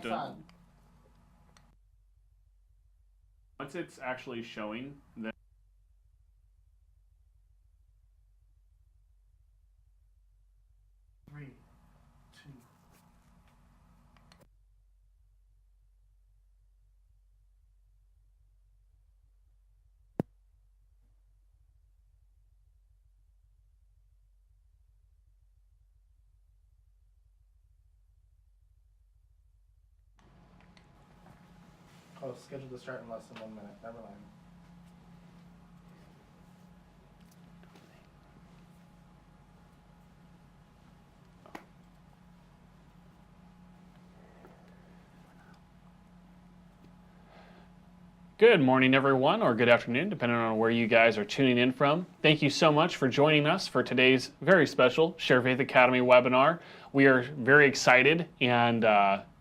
Mic's on. Once it's actually showing, then Three, two. Oh, scheduled to start in less than 1 minute. Never mind. good morning, everyone, or good afternoon, depending on where you guys are tuning in from. Thank you so much for joining us for today's very special Sharefaith Academy webinar. We are very excited and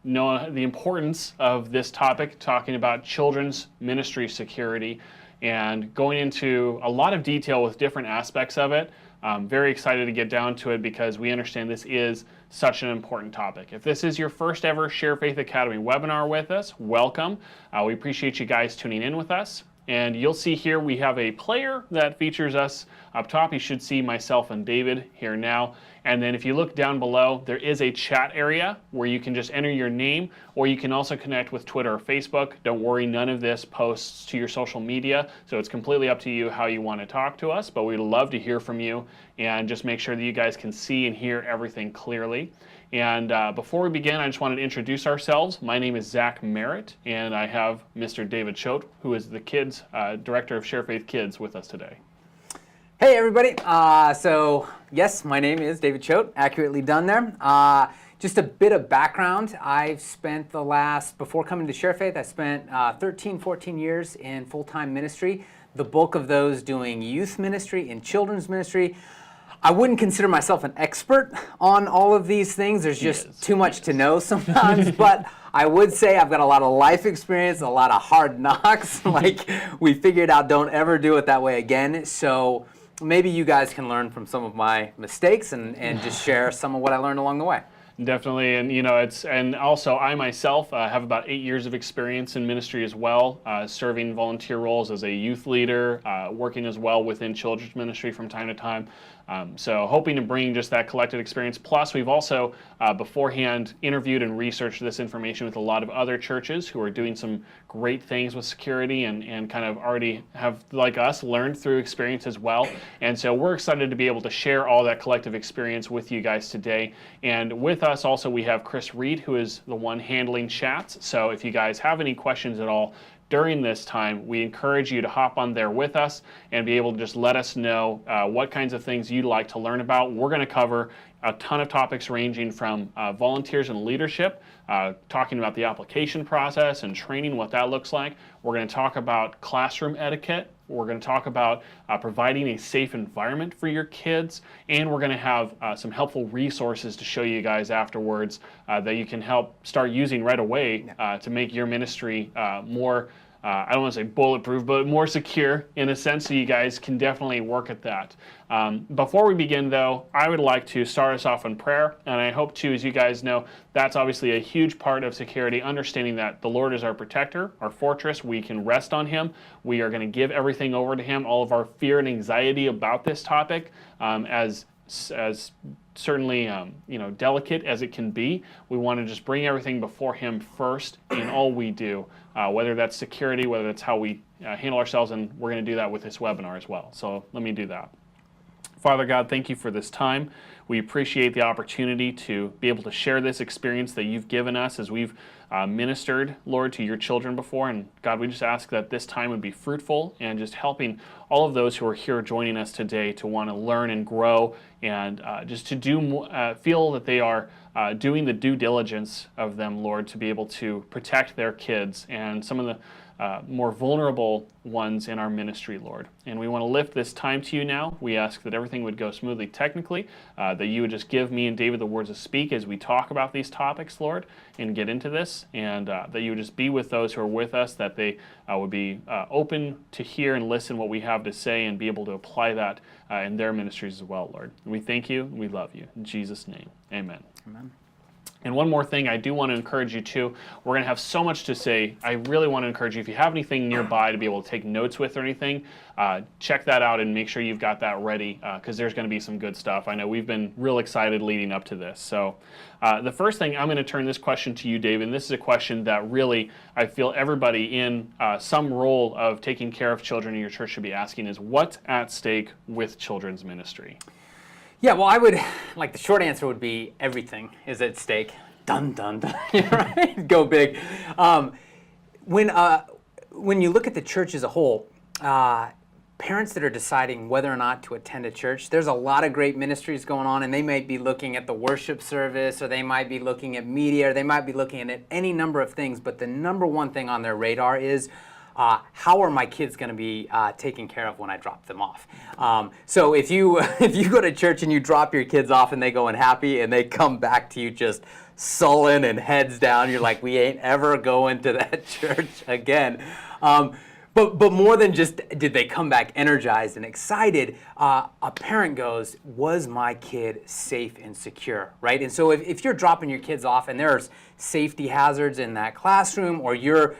know the importance of this topic, talking about children's ministry security and going into a lot of detail with different aspects of it. I'm very excited to get down to it because we understand this is such an important topic. If this is your first ever Sharefaith Academy webinar with us, welcome. We appreciate you guys tuning in with us. And you'll see here we have a player that features us up top. You should see myself and David here now. And then if you look down below, there is a chat area where you can just enter your name, or you can also connect with Twitter or Facebook. Don't worry, none of this posts to your social media, so it's completely up to you how you want to talk to us, but we'd love to hear from you and just make sure that you guys can see and hear everything clearly. And before we begin, I just wanted to introduce ourselves. My name is Zach Merritt, and I have Mr. David Choate, who is the Kids Director of Sharefaith Kids, with us today. Hey everybody, so yes, my name is David Choate, accurately done there. Just a bit of background. I've spent before coming to Sharefaith, I spent 13, 14 years in full-time ministry, the bulk of those doing youth ministry and children's ministry. I wouldn't consider myself an expert on all of these things. There's just too much to know sometimes, but I would say I've got a lot of life experience, a lot of hard knocks. Like we figured out, don't ever do it that way again. So maybe you guys can learn from some of my mistakes and just share some of what I learned along the way. Definitely, and you know, and also I myself have about 8 years of experience in ministry as well, serving volunteer roles as a youth leader, working as well within children's ministry from time to time. So hoping to bring just that collective experience. Plus, we've also beforehand interviewed and researched this information with a lot of other churches who are doing some great things with security and kind of already have, like us, learned through experience as well. And so we're excited to be able to share all that collective experience with you guys today. And with us also we have Chris Reed, who is the one handling chats. So if you guys have any questions at all during this time, we encourage you to hop on there with us and be able to just let us know what kinds of things you'd like to learn about. We're going to cover a ton of topics ranging from volunteers and leadership, talking about the application process and training, what that looks like. We're going to talk about classroom etiquette. We're going to talk about providing a safe environment for your kids, and we're going to have some helpful resources to show you guys afterwards that you can help start using right away to make your ministry more, I don't want to say bulletproof, but more secure in a sense, so you guys can definitely work at that. Before we begin, though, I would like to start us off in prayer, and I hope to, as you guys know, that's obviously a huge part of security, understanding that the Lord is our protector, our fortress. We can rest on Him. We are going to give everything over to Him, all of our fear and anxiety about this topic, as certainly delicate as it can be. We want to just bring everything before Him first in all we do, whether that's security, whether that's how we handle ourselves, and we're going to do that with this webinar as well. So let me do that. Father God, thank you for this time. We appreciate the opportunity to be able to share this experience that you've given us as we've ministered, Lord, to your children before. And God, we just ask that this time would be fruitful and just helping all of those who are here joining us today to want to learn and grow and just to do feel that they are doing the due diligence of them, Lord, to be able to protect their kids and some of the more vulnerable ones in our ministry, Lord. And we want to lift this time to you now. We ask that everything would go smoothly technically, that you would just give me and David the words to speak as we talk about these topics, Lord, and get into this, and that you would just be with those who are with us, that they would be open to hear and listen what we have to say and be able to apply that in their ministries as well, Lord. We thank you. We love you. In Jesus' name, amen. Amen. And one more thing I do want to encourage you to, we're going to have so much to say. I really want to encourage you, if you have anything nearby to be able to take notes with or anything, check that out and make sure you've got that ready, because there's going to be some good stuff. I know we've been real excited leading up to this. So the first thing, I'm going to turn this question to you, David. And this is a question that really I feel everybody in some role of taking care of children in your church should be asking is, what's at stake with children's ministry? Yeah, well, I would, like, the short answer would be everything is at stake. Dun, dun, dun, right? Go big. When you look at the church as a whole, parents that are deciding whether or not to attend a church, there's a lot of great ministries going on, and they might be looking at the worship service, or they might be looking at media, or they might be looking at any number of things, but the number one thing on their radar is, how are my kids going to be taken care of when I drop them off? So if you go to church and you drop your kids off and they go unhappy and they come back to you just sullen and heads down, you're like, we ain't ever going to that church again. But more than just did they come back energized and excited, a parent goes, was my kid safe and secure, right? And so if you're dropping your kids off and there's safety hazards in that classroom, or you're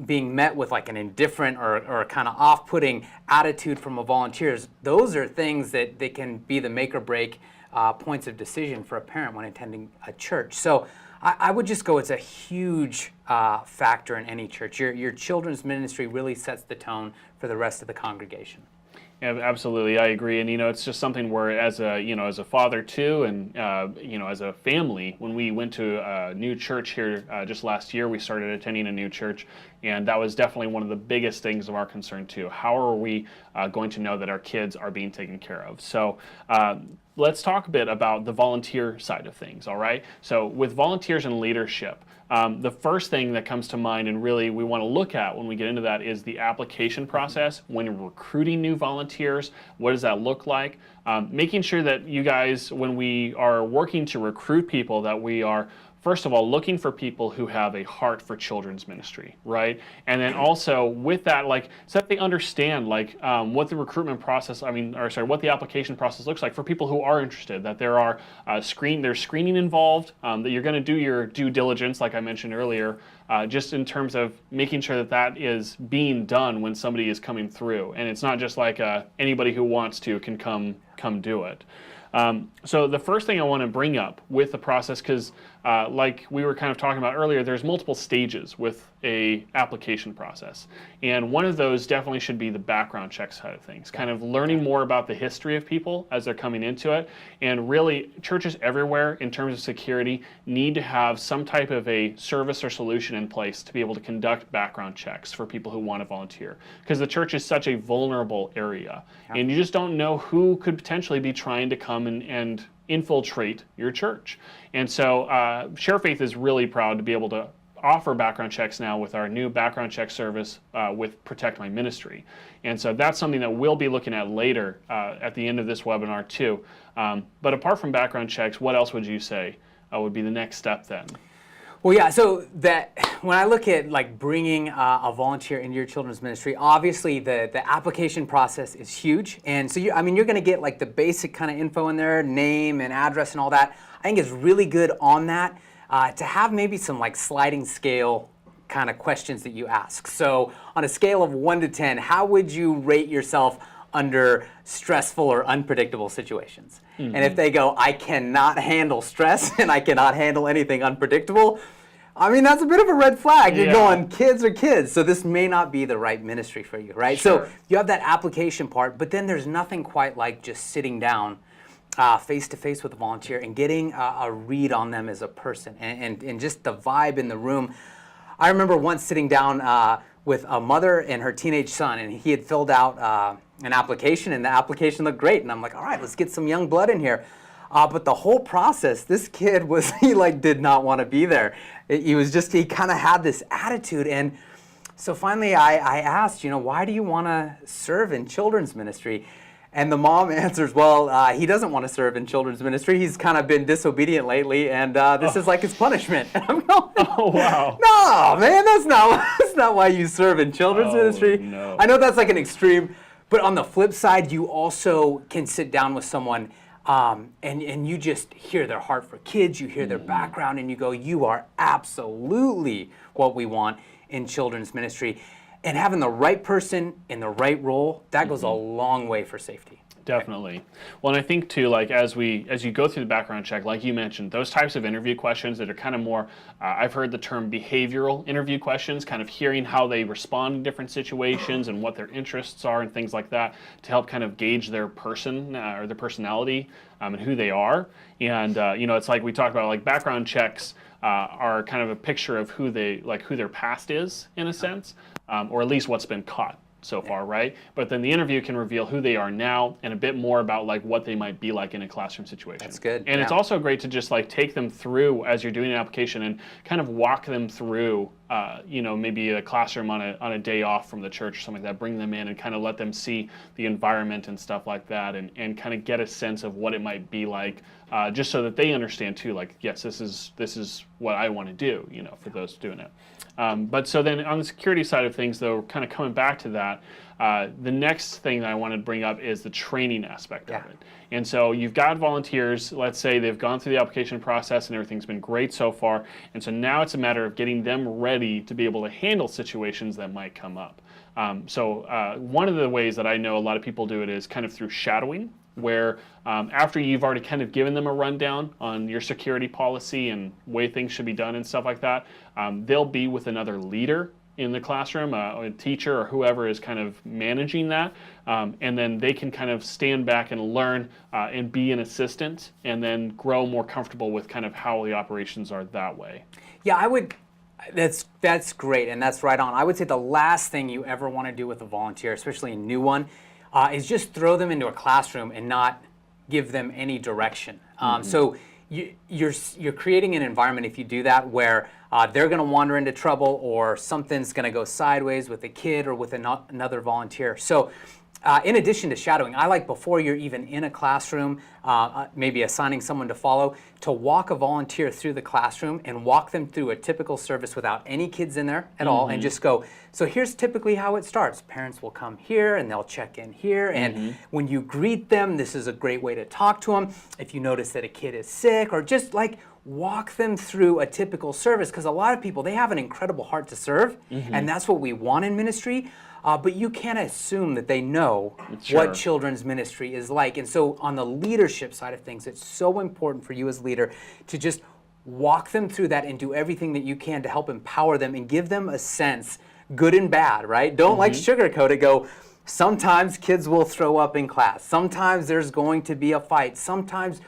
being met with like an indifferent or kind of off-putting attitude from a volunteers, those are things that they can be the make or break points of decision for a parent when attending a church. So I would just go, it's a huge factor in any church. Your children's ministry really sets the tone for the rest of the congregation. Yeah, absolutely, I agree, and it's just something where, as a father too, and as a family, when we went to a new church here just last year, we started attending a new church, and that was definitely one of the biggest things of our concern too. How are we going to know that our kids are being taken care of? So let's talk a bit about the volunteer side of things. All right, so with volunteers and leadership. The first thing that comes to mind, and really we want to look at when we get into that, is the application process. When you're recruiting new volunteers, what does that look like? Making sure that you guys, when we are working to recruit people, that we are, first of all, looking for people who have a heart for children's ministry, right? And then also with that, so that they understand, what the recruitment process, what the application process looks like for people who are interested, that there are there's screening involved, that you're going to do your due diligence, like I mentioned earlier, just in terms of making sure that that is being done when somebody is coming through. And it's not just like anybody who wants to can come do it. So the first thing I want to bring up with the process, because like we were kind of talking about earlier, there's multiple stages with a application process. And one of those definitely should be the background check side of things, kind of learning more about the history of people as they're coming into it. And really, churches everywhere in terms of security need to have some type of a service or solution in place to be able to conduct background checks for people who want to volunteer. Because the church is such a vulnerable area. Yeah. And you just don't know who could potentially be trying to come and infiltrate your church. And so Sharefaith is really proud to be able to offer background checks now with our new background check service with Protect My Ministry. And so that's something that we'll be looking at later at the end of this webinar too. But apart from background checks, what else would you say would be the next step then? Well, yeah, so that when I look at bringing a volunteer into your children's ministry, obviously the application process is huge. And so you're going to get the basic kind of info in there, name and address and all that. I think it's really good on that to have maybe some sliding scale kind of questions that you ask. So on a scale of 1 to 10, how would you rate yourself under stressful or unpredictable situations? Mm-hmm. And if they go, I cannot handle stress and I cannot handle anything unpredictable, that's a bit of a red flag. You're going, kids are kids, so this may not be the right ministry for you, right? Sure. So you have that application part, but then there's nothing quite like just sitting down face-to-face with a volunteer and getting a read on them as a person and just the vibe in the room. I remember once sitting down with a mother and her teenage son, and he had filled out an application, and the application looked great. And I'm like, all right, let's get some young blood in here. But the whole process, this kid he did not want to be there. He kind of had this attitude. And so finally I asked, why do you want to serve in children's ministry? And the mom answers, well, he doesn't want to serve in children's ministry. He's kind of been disobedient lately, and this is like his punishment. And I'm going, oh, wow. No, man, that's not why you serve in children's ministry. No. I know that's an extreme, but on the flip side, you also can sit down with someone and you just hear their heart for kids, you hear their background, and you go, you are absolutely what we want in children's ministry. And having the right person in the right role, that goes a long way for safety. Definitely. Well, and I think too, like as you go through the background check, like you mentioned, those types of interview questions that are kind of more, I've heard the term behavioral interview questions, kind of hearing how they respond in different situations and what their interests are and things like that to help kind of gauge their person or their personality and who they are. And it's like we talked about, like background checks are kind of a picture of who their past is in a sense, or at least what's been caught so far, right? But then the interview can reveal who they are now and a bit more about like what they might be like in a classroom situation. That's good. And it's also great to just like take them through as you're doing an application and kind of walk them through, maybe a classroom on a day off from the church or something like that. Bring them in and kind of let them see the environment and stuff like that, and kind of get a sense of what it might be like, just so that they understand too. Like, yes, this is what I want to do. For those doing it. But so then on the security side of things, though, kind of coming back to that, the next thing that I want to bring up is the training aspect of it. And so you've got volunteers, let's say they've gone through the application process and everything's been great so far. And so now it's a matter of getting them ready to be able to handle situations that might come up. One of the ways that I know a lot of people do it is kind of through shadowing, where after you've already kind of given them a rundown on your security policy and way things should be done and stuff like that, they'll be with another leader in the classroom, a teacher or whoever is kind of managing that, and then they can kind of stand back and learn and be an assistant and then grow more comfortable with kind of how the operations are that way. Yeah, that's great, and that's right on. I would say the last thing you ever want to do with a volunteer, especially a new one, is just throw them into a classroom and not give them any direction. So you're creating an environment, if you do that, where they're going to wander into trouble or something's going to go sideways with a kid or with another volunteer. So in addition to shadowing, I like before you're even in a classroom, maybe assigning someone to follow, to walk a volunteer through the classroom and walk them through a typical service without any kids in there at all, and just go, so here's typically how it starts. Parents will come here and they'll check in here, and when you greet them, this is a great way to talk to them. If you notice that a kid is sick, or just like walk them through a typical service, because a lot of people, they have an incredible heart to serve, and that's what we want in ministry. But you can't assume that they know what children's ministry is like. And so on the leadership side of things, it's so important for you as leader to just walk them through that and do everything that you can to help empower them and give them a sense, good and bad, right? Don't like sugarcoat it. Go, sometimes kids will throw up in class. Sometimes there's going to be a fight. Sometimes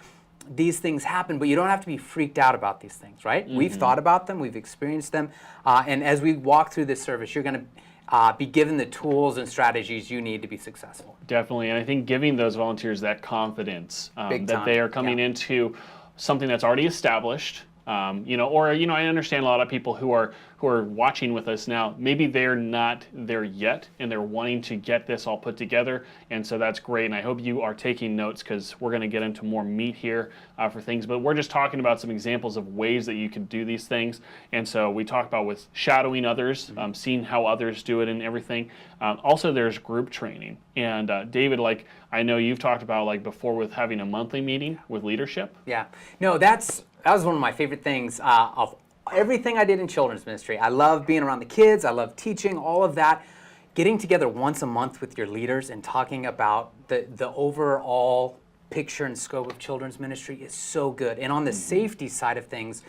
these things happen, but you don't have to be freaked out about these things, right? We've thought about them. We've experienced them. And as we walk through this service, you're going to be given the tools and strategies you need to be successful. Definitely, and I think giving those volunteers that confidence that they are coming into something that's already established, I understand a lot of people who are watching with us now, maybe they're not there yet and they're wanting to get this all put together, and so that's great, and I hope you are taking notes, because we're going to get into more meat here for things, but we're just talking about some examples of ways that you can do these things. And so we talk about with shadowing others, seeing how others do it and everything. Also there's group training, and David, like I know you've talked about like before with having a monthly meeting with leadership. Yeah, no, that was one of my favorite things of everything I did in children's ministry. I love being around the kids. I love teaching, all of that. Getting together once a month with your leaders and talking about the overall picture and scope of children's ministry is so good. And on the safety side of things,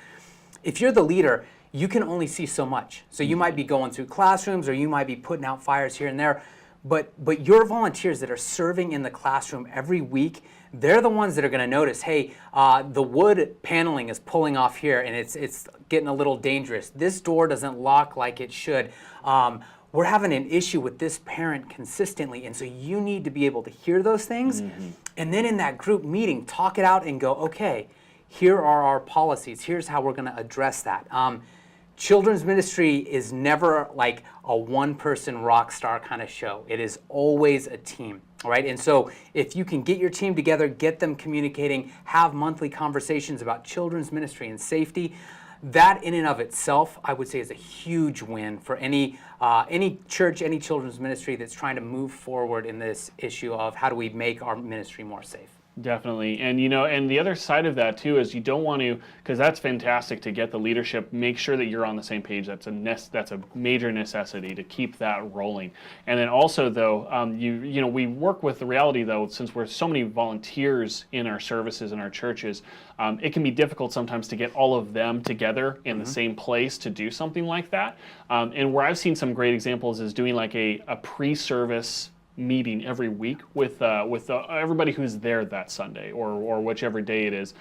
if you're the leader, you can only see so much. So you might be going through classrooms, or you might be putting out fires here and there, but your volunteers that are serving in the classroom every week, they're the ones that are going to notice, hey, the wood paneling is pulling off here and it's getting a little dangerous. This door doesn't lock like it should. We're having an issue with this parent consistently, and so you need to be able to hear those things, and then in that group meeting, talk it out and go, okay, here are our policies. Here's how we're going to address that. Children's ministry is never like a one-person rock star kind of show. It is always a team, right? And so if you can get your team together, get them communicating, have monthly conversations about children's ministry and safety, that in and of itself, I would say, is a huge win for any church, any children's ministry that's trying to move forward in this issue of how do we make our ministry more safe. Definitely. And and the other side of that too is you don't want to, because that's fantastic to get the leadership, make sure that you're on the same page. That's a major necessity to keep that rolling. And then also though, we work with the reality though, since we're so many volunteers in our services in our churches, it can be difficult sometimes to get all of them together in the same place to do something like that. And where I've seen some great examples is doing like a pre-service meeting every week with everybody who's there that Sunday or whichever day it is.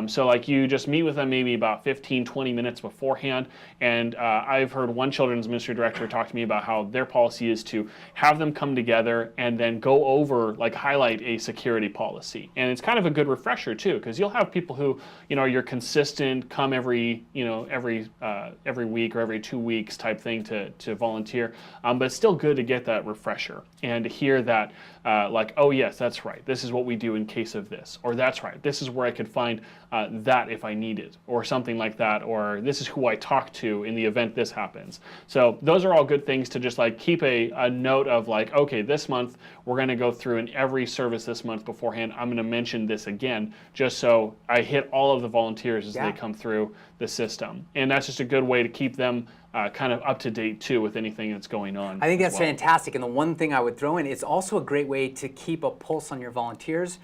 So like you just meet with them maybe about 15-20 minutes beforehand, and I've heard one children's ministry director talk to me about how their policy is to have them come together and then go over, like highlight a security policy. And it's kind of a good refresher too, because you'll have people who, you're consistent, come every week or every 2 weeks type thing to volunteer, but it's still good to get that refresher and to hear that like, oh yes, that's right, this is what we do in case of this, or that's right, this is where I could find that if I need it, or something like that, or this is who I talk to in the event this happens. So those are all good things to just like keep a note of, like, okay, this month we're going to go through in every service this month beforehand, I'm going to mention this again, just so I hit all of the volunteers as they come through the system. And that's just a good way to keep them kind of up to date too with anything that's going on. I think that's fantastic. And the one thing I would throw in, it's also a great way to keep a pulse on your volunteers.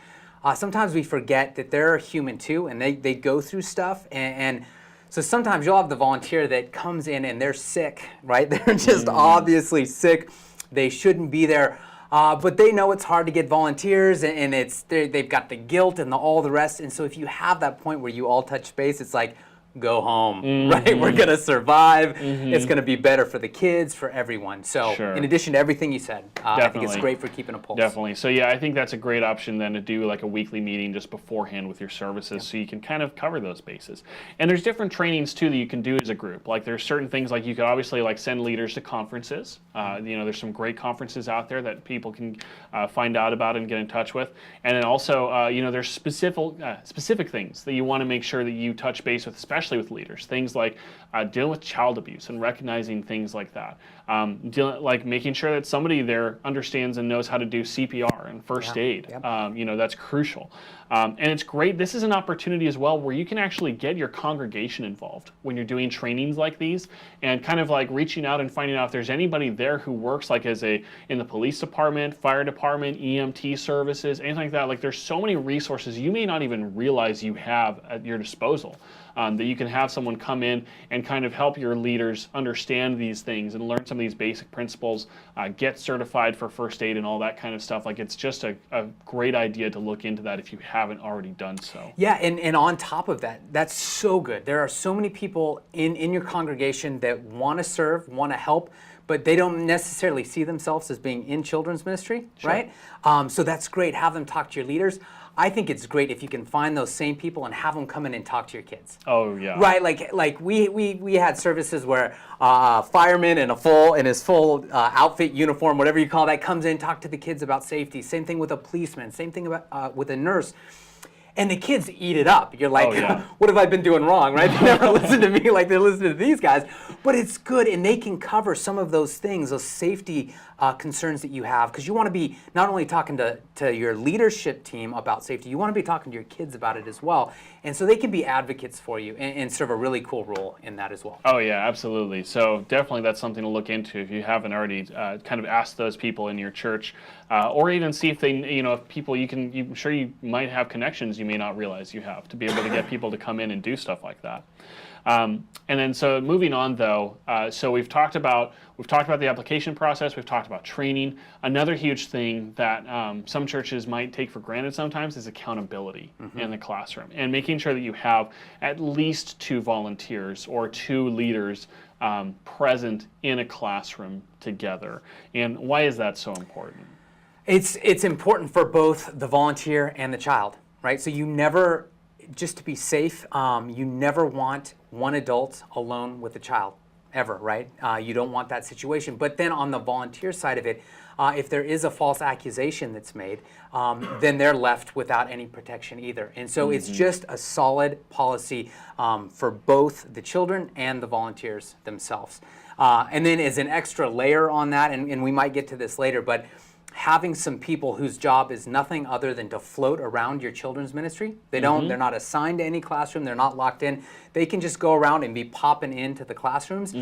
Sometimes we forget that they're human too, and they go through stuff. And so sometimes you'll have the volunteer that comes in and they're sick, right? They're just obviously sick. They shouldn't be there. But they know it's hard to get volunteers, and they've got the guilt and all the rest. And so if you have that point where you all touch base, it's like, go home, right? We're going to survive. It's going to be better for the kids, for everyone. So in addition to everything you said, I think it's great for keeping a pulse. Definitely. So yeah, I think that's a great option then to do like a weekly meeting just beforehand with your services so you can kind of cover those bases. And there's different trainings too that you can do as a group. Like there's certain things, like you could obviously like send leaders to conferences. There's some great conferences out there that people can find out about and get in touch with. And then also, there's specific things that you want to make sure that you touch base with, especially with leaders. Things like dealing with child abuse and recognizing things like that. Like making sure that somebody there understands and knows how to do CPR and first aid. That's crucial. And it's great. This is an opportunity as well where you can actually get your congregation involved when you're doing trainings like these, and kind of like reaching out and finding out if there's anybody there who works like in the police department, fire department, EMT services, anything like that. Like there's so many resources you may not even realize you have at your disposal. That you can have someone come in and kind of help your leaders understand these things and learn some of these basic principles, get certified for first aid and all that kind of stuff. Like it's just a great idea to look into that if you haven't already done so. Yeah, and on top of that, that's so good. There are so many people in your congregation that want to serve, want to help, but they don't necessarily see themselves as being in children's ministry, right? So that's great. Have them talk to your leaders. I think it's great if you can find those same people and have them come in and talk to your kids. Oh yeah. Right, like we had services where a fireman in his full outfit, uniform, whatever you call that, comes in, talk to the kids about safety. Same thing with a policeman. Same thing about with a nurse. And the kids eat it up. You're like, what have I been doing wrong, right? They never listen to me like they listen to these guys. But it's good, and they can cover some of those things, those safety concerns that you have, because you want to be not only talking to your leadership team about safety, you want to be talking to your kids about it as well. And so they can be advocates for you and serve a really cool role in that as well. Oh yeah, absolutely. So definitely that's something to look into if you haven't already kind of asked those people in your church, or even see if they, if people I'm sure you might have connections you may not realize you have to be able to get people to come in and do stuff like that. And then so moving on though, so we've talked about the application process, we've talked about training. Another huge thing that some churches might take for granted sometimes is accountability in the classroom, and making sure that you have at least 2 volunteers or 2 leaders present in a classroom together. And why is that so important? It's important for both the volunteer and the child, right? So you never, just to be safe, you never want one adult alone with a child, ever, right? You don't want that situation. But then on the volunteer side of it, if there is a false accusation that's made, then they're left without any protection either. And so it's just a solid policy for both the children and the volunteers themselves. And then as an extra layer on that, and we might get to this later, but having some people whose job is nothing other than to float around your children's ministry. They're not assigned to any classroom. They're not locked in. They can just go around and be popping into the classrooms.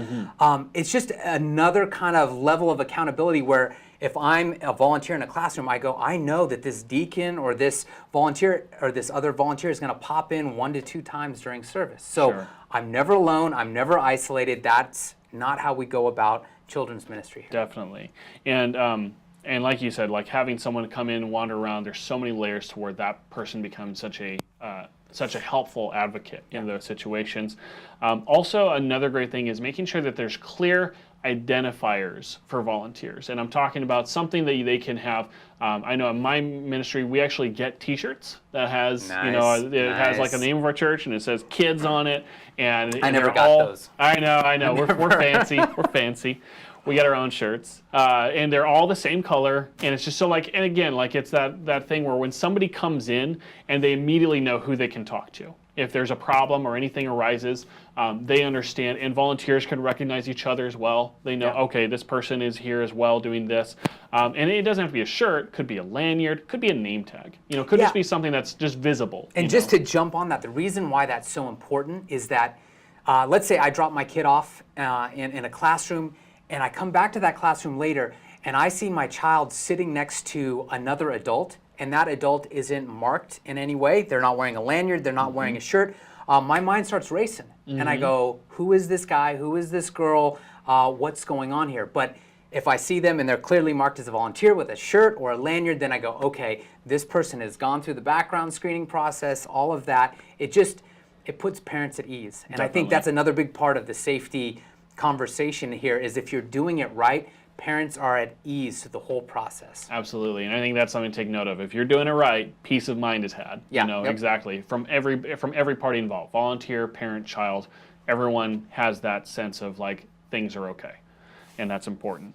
It's just another kind of level of accountability where if I'm a volunteer in a classroom, I go, I know that this deacon or this volunteer or this other volunteer is going to pop in 1 to 2 times during service. So Sure. I'm never alone. I'm never isolated. That's not how we go about children's ministry. Definitely. And like you said, like having someone come in and wander around, there's so many layers to where that person becomes such a helpful advocate in those situations. Also, another great thing is making sure that there's clear identifiers for volunteers. And I'm talking about something that they can have. I know in my ministry, we actually get t-shirts that has, has like a name of our church and it says kids on it. And I never got those. I know. We're fancy. We're fancy. We get our own shirts, and they're all the same color, and it's just so like, and again, like it's that thing where when somebody comes in and they immediately know who they can talk to. If there's a problem or anything arises, they understand, and volunteers can recognize each other as well. They know, okay, this person is here as well doing this, and it doesn't have to be a shirt. Could be a lanyard. Could be a name tag. Could just be something that's just visible. And just to jump on that, the reason why that's so important is that, let's say I drop my kid off in a classroom, and I come back to that classroom later, and I see my child sitting next to another adult, and that adult isn't marked in any way. They're not wearing a lanyard. They're not wearing a shirt. My mind starts racing, and I go, who is this guy? Who is this girl? What's going on here? But if I see them and they're clearly marked as a volunteer with a shirt or a lanyard, then I go, okay, this person has gone through the background screening process, all of that. It puts parents at ease. And I think that's another big part of the safety conversation here is if you're doing it right, parents are at ease to the whole process. Absolutely, and I think that's something to take note of. If you're doing it right, peace of mind is had. Exactly. From every party involved, volunteer, parent, child, everyone has that sense of like things are okay, and that's important.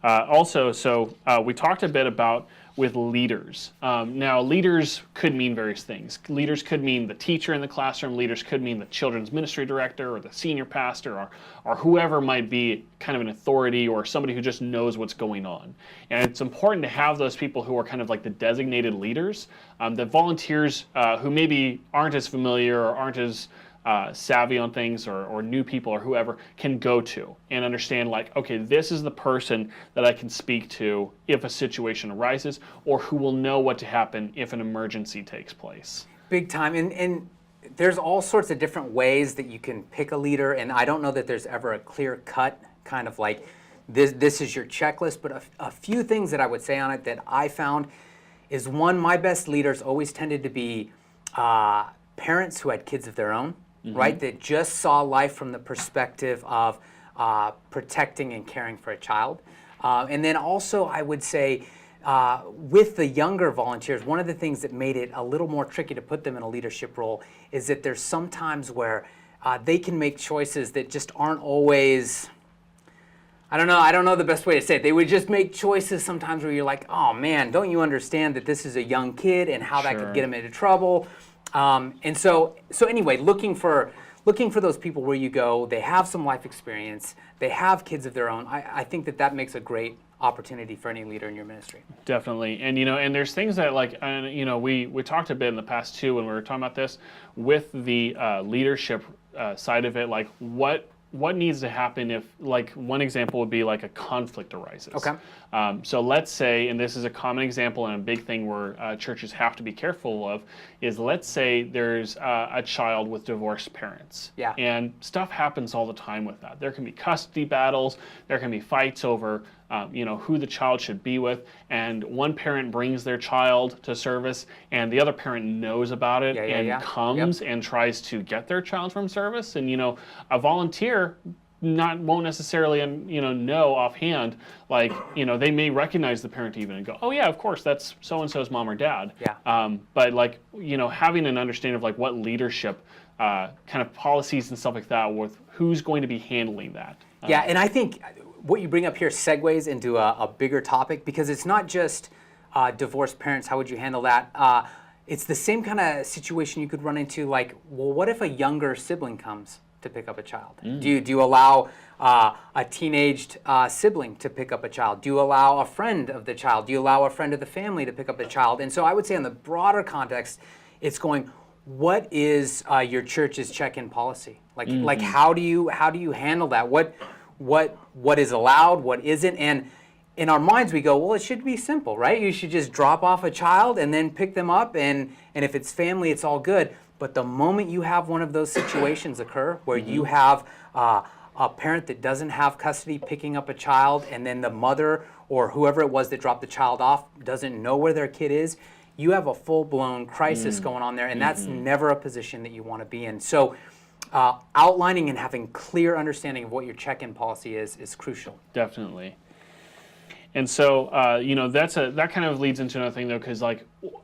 We talked a bit about with leaders. Now, leaders could mean various things. Leaders could mean the teacher in the classroom. Leaders could mean the children's ministry director or the senior pastor or whoever might be kind of an authority or somebody who just knows what's going on. And it's important to have those people who are kind of like the designated leaders, that volunteers who maybe aren't as familiar or aren't as savvy on things or new people or whoever can go to and understand like, okay, this is the person that I can speak to if a situation arises or who will know what to happen if an emergency takes place. Big time. And there's all sorts of different ways that you can pick a leader, and I don't know that there's ever a clear cut kind of like this is your checklist, but a few things that I would say on it that I found is one, my best leaders always tended to be parents who had kids of their own. Right, that just saw life from the perspective of protecting and caring for a child. And then also I would say with the younger volunteers, one of the things that made it a little more tricky to put them in a leadership role is that there's some times where they can make choices that just aren't always, I don't know the best way to say it. They would just make choices sometimes where you're like, oh man, don't you understand that this is a young kid and how that could get him into trouble? And so anyway, looking for those people where you go, they have some life experience, they have kids of their own. I think that makes a great opportunity for any leader in your ministry. Definitely. And and there's things that like we talked a bit in the past too when we were talking about this with the leadership side of it, like what needs to happen if, like, one example would be like a conflict arises. Okay. So let's say, and this is a common example and a big thing where churches have to be careful of, is let's say there's a child with divorced parents. Yeah. And stuff happens all the time with that. There can be custody battles, there can be fights over who the child should be with, and one parent brings their child to service and the other parent knows about it comes and tries to get their child from service, and a volunteer won't necessarily know offhand, like they may recognize the parent even and go, oh yeah, of course, that's so and so's mom or dad. But like having an understanding of like what leadership kind of policies and stuff like that with who's going to be handling that. And I think what you bring up here segues into a bigger topic, because it's not just divorced parents. How would you handle that? It's the same kind of situation you could run into, like, well, what if a younger sibling comes to pick up a child? Do you allow a teenaged sibling to pick up a child? Do you allow a friend of the child? Do you allow a friend of the family to pick up a child? And so I would say in the broader context, it's going, what is your church's check-in policy? Like how do you handle that? What is allowed? What isn't? And in our minds, we go, well, it should be simple, right? You should just drop off a child and then pick them up, and if it's family, it's all good. But the moment you have one of those situations occur where you have a parent that doesn't have custody picking up a child, and then the mother or whoever it was that dropped the child off doesn't know where their kid is, you have a full-blown crisis going on there, and that's never a position that you want to be in. So outlining and having clear understanding of what your check-in policy is crucial. Definitely. And so, that kind of leads into another thing, though, because,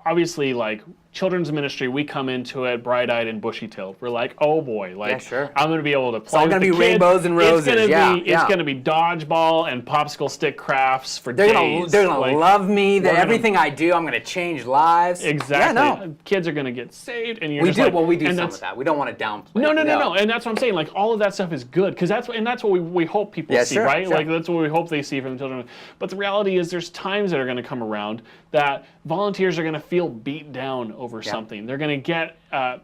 obviously, children's ministry, we come into it bright-eyed and bushy-tailed. We're like, oh boy, sure. I'm going to be able to play It's all going to be rainbows and roses. It's going to be dodgeball and popsicle stick crafts for days. They're going to love me. Everything I do, I'm going to change lives. Exactly. Yeah, no. Kids are going to get saved, and you're we do and some of that. We don't want to downplay. No. And that's what I'm saying. All of that stuff is good, because that's what we hope people see, sure, right? Sure. That's what we hope they see from the children. But the reality is, there's times that are going to come around that volunteers are going to feel beat down over something. They're going to get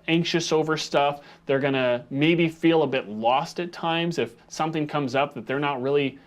anxious over stuff. They're going to maybe feel a bit lost at times if something comes up that they're not really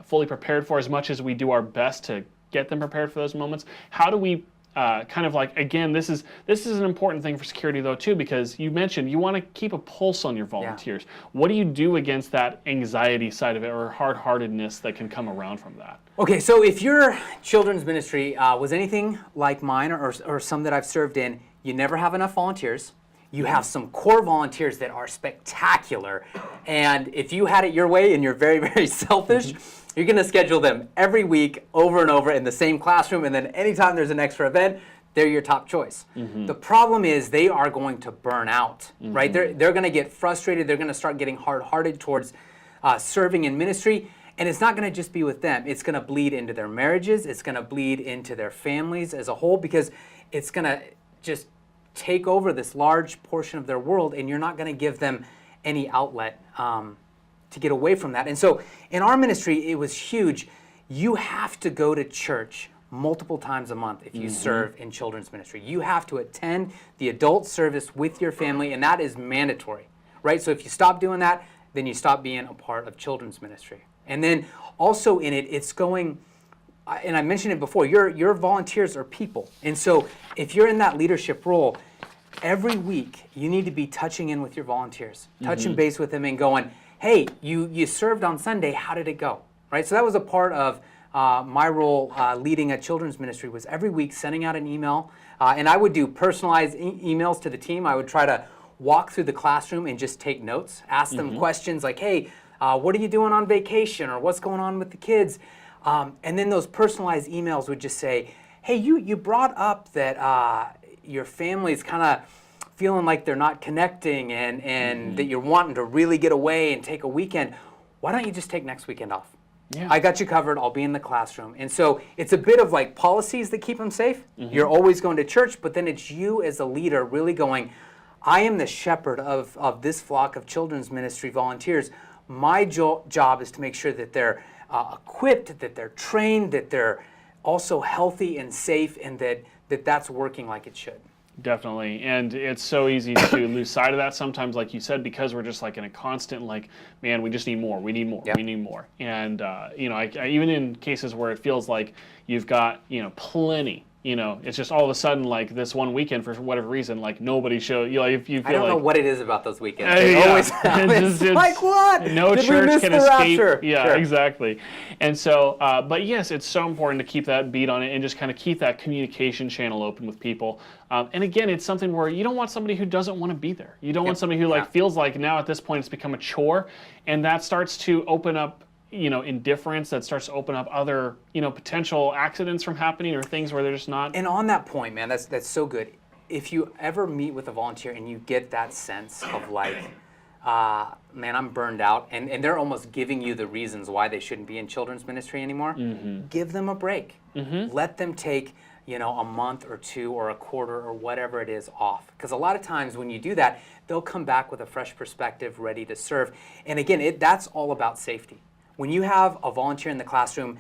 fully prepared for, as much as we do our best to get them prepared for those moments. How do we again, this is an important thing for security, though, too, because you mentioned you want to keep a pulse on your volunteers. Yeah. What do you do against that anxiety side of it, or hard-heartedness that can come around from that? Okay, so if your children's ministry was anything like mine or some that I've served in, you never have enough volunteers. You have some core volunteers that are spectacular, and if you had it your way and you're very, very selfish, you're going to schedule them every week over and over in the same classroom, and then anytime there's an extra event, they're your top choice. The problem is they are going to burn out, right? They're going to get frustrated. They're going to start getting hard-hearted towards serving in ministry, and it's not going to just be with them. It's going to bleed into their marriages. It's going to bleed into their families as a whole, because it's going to just take over this large portion of their world, and you're not going to give them any outlet to get away from that. And so in our ministry, it was huge. You have to go to church multiple times a month if you serve in children's ministry. You have to attend the adult service with your family, and that is mandatory, right? So if you stop doing that, then you stop being a part of children's ministry. And then also in it, it's going, and I mentioned it before, your volunteers are people. And so if you're in that leadership role, every week you need to be touching in with your volunteers, touching base with them and going, hey, you served on Sunday, how did it go? Right? So that was a part of my role leading a children's ministry, was every week sending out an email. And I would do personalized emails to the team. I would try to walk through the classroom and just take notes, ask them questions like, hey, what are you doing on vacation, or what's going on with the kids? And then those personalized emails would just say, hey, you brought up that your family's kind of feeling like they're not connecting, and that you're wanting to really get away and take a weekend. Why don't you just take next weekend off? Yeah. I got you covered. I'll be in the classroom. And so it's a bit of like policies that keep them safe. You're always going to church, but then it's you as a leader really going, I am the shepherd of this flock of children's ministry volunteers. My job is to make sure that they're equipped, that they're trained, that they're also healthy and safe, and that's working like it should. Definitely. And it's so easy to lose sight of that sometimes, like you said, because we're just like in a constant, like, man, we just need more. We need more. Yep. We need more. And, I even in cases where it feels like you've got, plenty, it's just all of a sudden, like this one weekend, for whatever reason, like nobody showed, if you feel I don't know what it is about those weekends. It always happens. It's like, what? No Did church we miss can the escape. rapture? Yeah, sure. Exactly. And so, but yes, it's so important to keep that beat on it and just kind of keep that communication channel open with people. And again, it's something where you don't want somebody who doesn't want to be there. You don't want somebody who feels like now at this point it's become a chore, and that starts to open up indifference, that starts to open up other, potential accidents from happening, or things where they're just not. And on that point, man, that's so good. If you ever meet with a volunteer and you get that sense of like, man, I'm burned out, and they're almost giving you the reasons why they shouldn't be in children's ministry anymore, give them a break. Let them take, a month or two or a quarter or whatever it is off. Because a lot of times when you do that, they'll come back with a fresh perspective, ready to serve. And again, that's all about safety. When you have a volunteer in the classroom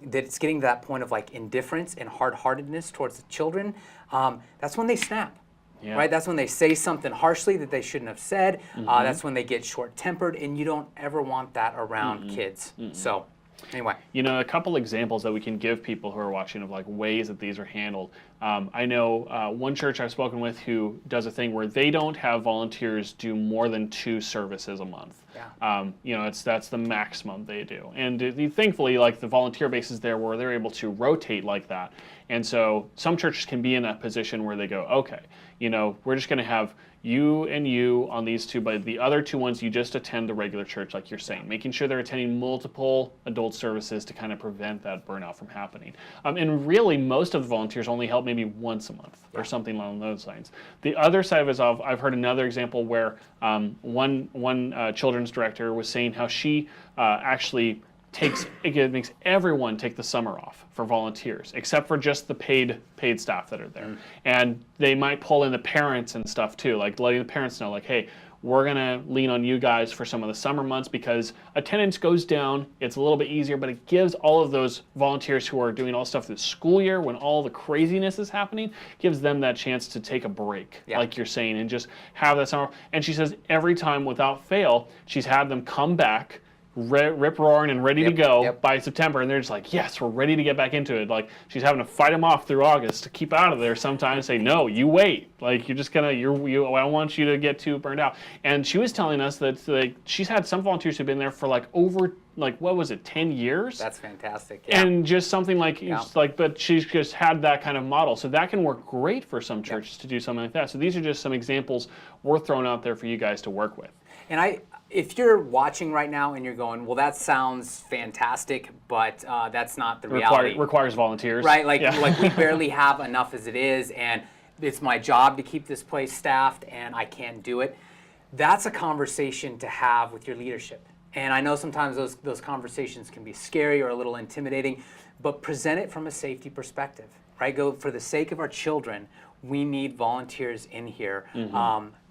that's getting to that point of like indifference and hard-heartedness towards the children, that's when they snap. Yeah. Right? That's when they say something harshly that they shouldn't have said. That's when they get short-tempered, and you don't ever want that around kids. So anyway. A couple examples that we can give people who are watching of like ways that these are handled. I know one church I've spoken with who does a thing where they don't have volunteers do more than 2 services a month. Yeah. That's the maximum they do. And thankfully, like the volunteer base is there where they're able to rotate like that. And so some churches can be in a position where they go, okay, we're just going to have you and you on these 2, but the other 2 ones you just attend the regular church, like you're saying, making sure they're attending multiple adult services to kind of prevent that burnout from happening. And really, most of the volunteers only help maybe once a month or something along those lines. The other side of it is I've heard another example where one children's director was saying how she actually makes everyone take the summer off for volunteers, except for just the paid staff that are there. And they might pull in the parents and stuff too, like letting the parents know, like, hey, we're gonna lean on you guys for some of the summer months because attendance goes down, it's a little bit easier, but it gives all of those volunteers who are doing all stuff this school year when all the craziness is happening, gives them that chance to take a break, like you're saying, and just have that summer. And she says every time without fail, she's had them come back rip-roaring and ready to go by September, and they're just like, yes, we're ready to get back into it. Like, she's having to fight them off through August to keep out of there sometimes, say, no, you wait. Like, you're just gonna, I don't want you to get too burned out. And she was telling us that like, she's had some volunteers who've been there for like over, like, what was it, 10 years? That's fantastic. And just something like, but she's just had that kind of model. So that can work great for some churches to do something like that. So these are just some examples we're throwing out there for you guys to work with. And if you're watching right now and you're going, well, that sounds fantastic, but that's not the reality. Requires volunteers. Right, like we barely have enough as it is, and it's my job to keep this place staffed, and I can't do it. That's a conversation to have with your leadership. And I know sometimes those conversations can be scary or a little intimidating, but present it from a safety perspective, right? Go, for the sake of our children, we need volunteers in here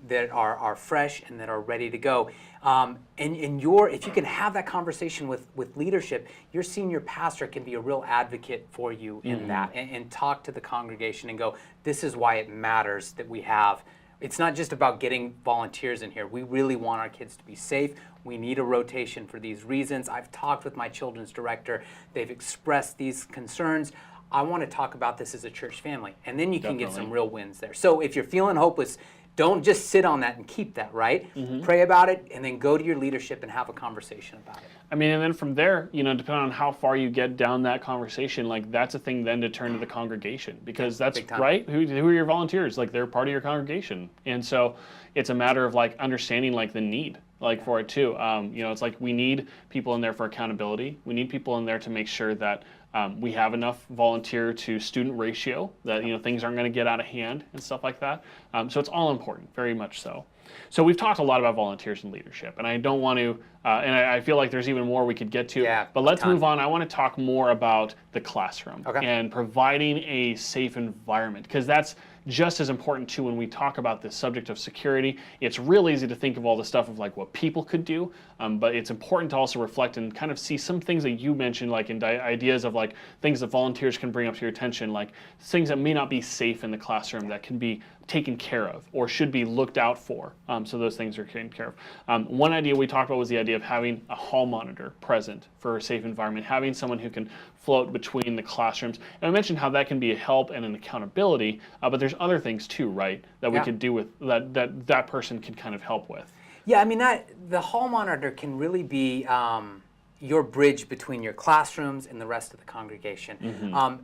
that are fresh and that are ready to go. And if you can have that conversation with leadership, your senior pastor can be a real advocate for you in that, and talk to the congregation and go, this is why it matters that we have. It's not just about getting volunteers in here. We really want our kids to be safe. We need a rotation for these reasons. I've talked with my children's director. They've expressed these concerns. I want to talk about this as a church family. And then you can get some real wins there. So if you're feeling hopeless, don't just sit on that and keep that, right? Pray about it, and then go to your leadership and have a conversation about it. I mean, and then from there, depending on how far you get down that conversation, like that's a thing then to turn to the congregation, because that's right. Who are your volunteers? Like, they're part of your congregation, and so it's a matter of like understanding like the need, like for it too. It's like we need people in there for accountability. We need people in there to make sure that we have enough volunteer to student ratio, that things aren't going to get out of hand and stuff like that. So it's all important, very much so. So we've talked a lot about volunteers and leadership, and I don't want to, and I feel like there's even more we could get to, but let's move on. I want to talk more about the classroom and providing a safe environment, because that's just as important too when we talk about this subject of security. It's real easy to think of all the stuff of like what people could do, but it's important to also reflect and kind of see some things that you mentioned, like in ideas of like things that volunteers can bring up to your attention, like things that may not be safe in the classroom that can be taken care of or should be looked out for, so those things are taken care of. One idea we talked about was the idea of having a hall monitor present for a safe environment, having someone who can float between the classrooms. And I mentioned how that can be a help and an accountability, but there's other things too, right, that we could do with that person can kind of help with. Yeah, I mean, the hall monitor can really be your bridge between your classrooms and the rest of the congregation.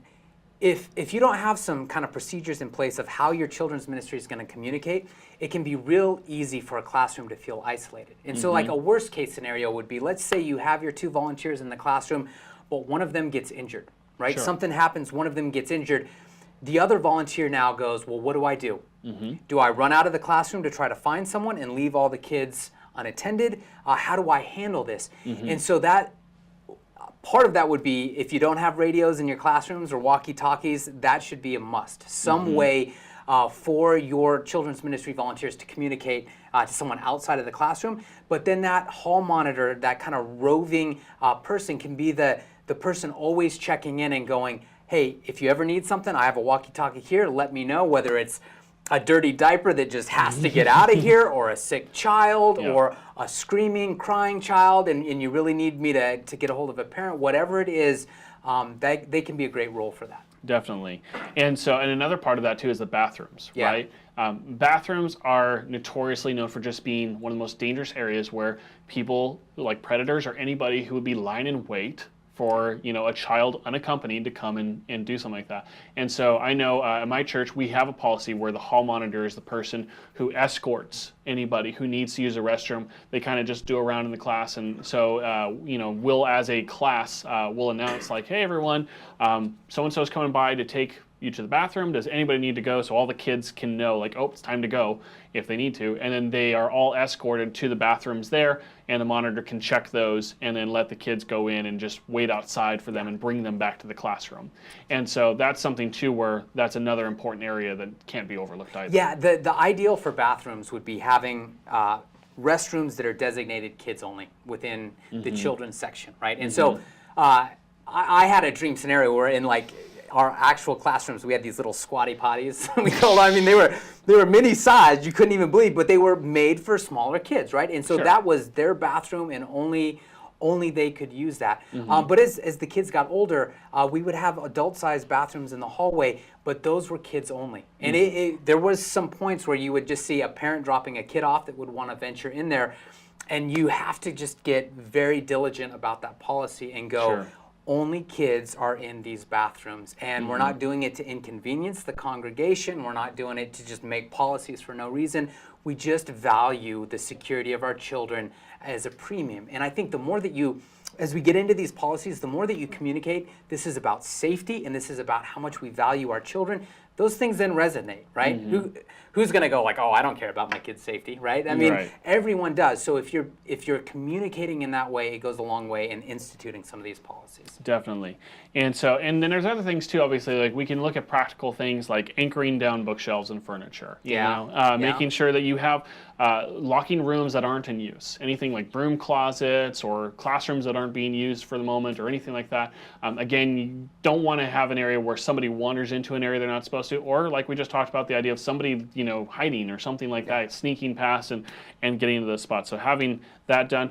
If you don't have some kind of procedures in place of how your children's ministry is going to communicate, it can be real easy for a classroom to feel isolated. And so like a worst case scenario would be, let's say you have your 2 volunteers in the classroom, but one of them gets injured, right? Something happens, one of them gets injured. The other volunteer now goes, well, what do I do? Do I run out of the classroom to try to find someone and leave all the kids unattended? How do I handle this? And so that part of that would be, if you don't have radios in your classrooms or walkie-talkies, that should be a must. Some way for your children's ministry volunteers to communicate to someone outside of the classroom. But then that hall monitor, that kind of roving person, can be the person always checking in and going, hey, if you ever need something, I have a walkie-talkie here, let me know, whether it's a dirty diaper that just has to get out of here, or a sick child, or a screaming, crying child, and you really need me to get a hold of a parent, whatever it is, they can be a great role for that. Definitely. And another part of that too is the bathrooms, right? Bathrooms are notoriously known for just being one of the most dangerous areas where people like predators or anybody who would be lying in wait for a child unaccompanied to come and do something like that. And so I know at my church we have a policy where the hall monitor is the person who escorts anybody who needs to use a restroom. They kind of just do around in the class, and so we'll, as a class, we'll announce like, hey everyone, so and so is coming by to take you to the bathroom. Does anybody need to go? So all the kids can know, like, oh, it's time to go if they need to. And then they are all escorted to the bathrooms there, and the monitor can check those and then let the kids go in and just wait outside for them and bring them back to the classroom. And so that's something too where that's another important area that can't be overlooked either. Yeah, the ideal for bathrooms would be having restrooms that are designated kids only within the children's section, right? And so I had a dream scenario where in like our actual classrooms, we had these little squatty potties. We called, I mean, they were mini sized, you couldn't even believe, but they were made for smaller kids, right? And so that was their bathroom, and only they could use that. But as the kids got older, we would have adult-sized bathrooms in the hallway, but those were kids only. And there was some points where you would just see a parent dropping a kid off that would want to venture in there, and you have to just get very diligent about that policy and go, only kids are in these bathrooms, and we're not doing it to inconvenience the congregation. We're not doing it to just make policies for no reason. We just value the security of our children as a premium. And I think the more that you, as we get into these policies, the more that you communicate, this is about safety and this is about how much we value our children, those things then resonate, right? Who's going to go like, oh, I don't care about my kid's safety, right? I mean, everyone does. So if you're communicating in that way, it goes a long way in instituting some of these policies. Definitely. And then there's other things too, obviously, like we can look at practical things like anchoring down bookshelves and furniture, making sure that you have locking rooms that aren't in use, anything like broom closets or classrooms that aren't being used for the moment or anything like that. Again, you don't want to have an area where somebody wanders into an area they're not supposed to, or like we just talked about, the idea of somebody hiding or something like that, sneaking past and getting into those spots. So having that done,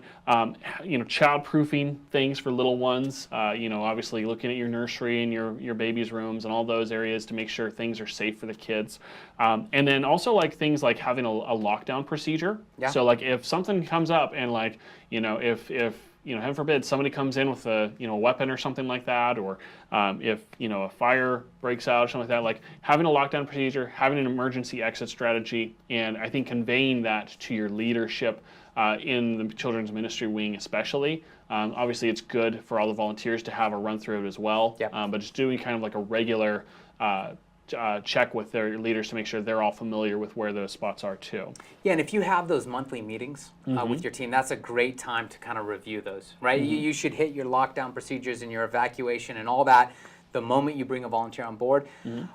child-proofing things for little ones, obviously looking at your nursery and your baby's rooms and all those areas to make sure things are safe for the kids. And then also like things like having a lockdown procedure. So like if something comes up and like, if heaven forbid somebody comes in with a weapon or something like that, or if a fire breaks out or something like that, like having a lockdown procedure, having an emergency exit strategy, and I think conveying that to your leadership in the children's ministry wing especially. Obviously it's good for all the volunteers to have a run through it as well, but just doing kind of like a regular check with their leaders to make sure they're all familiar with where those spots are too. Yeah, and if you have those monthly meetings with your team, that's a great time to kind of review those, right? You should hit your lockdown procedures and your evacuation and all that the moment you bring a volunteer on board.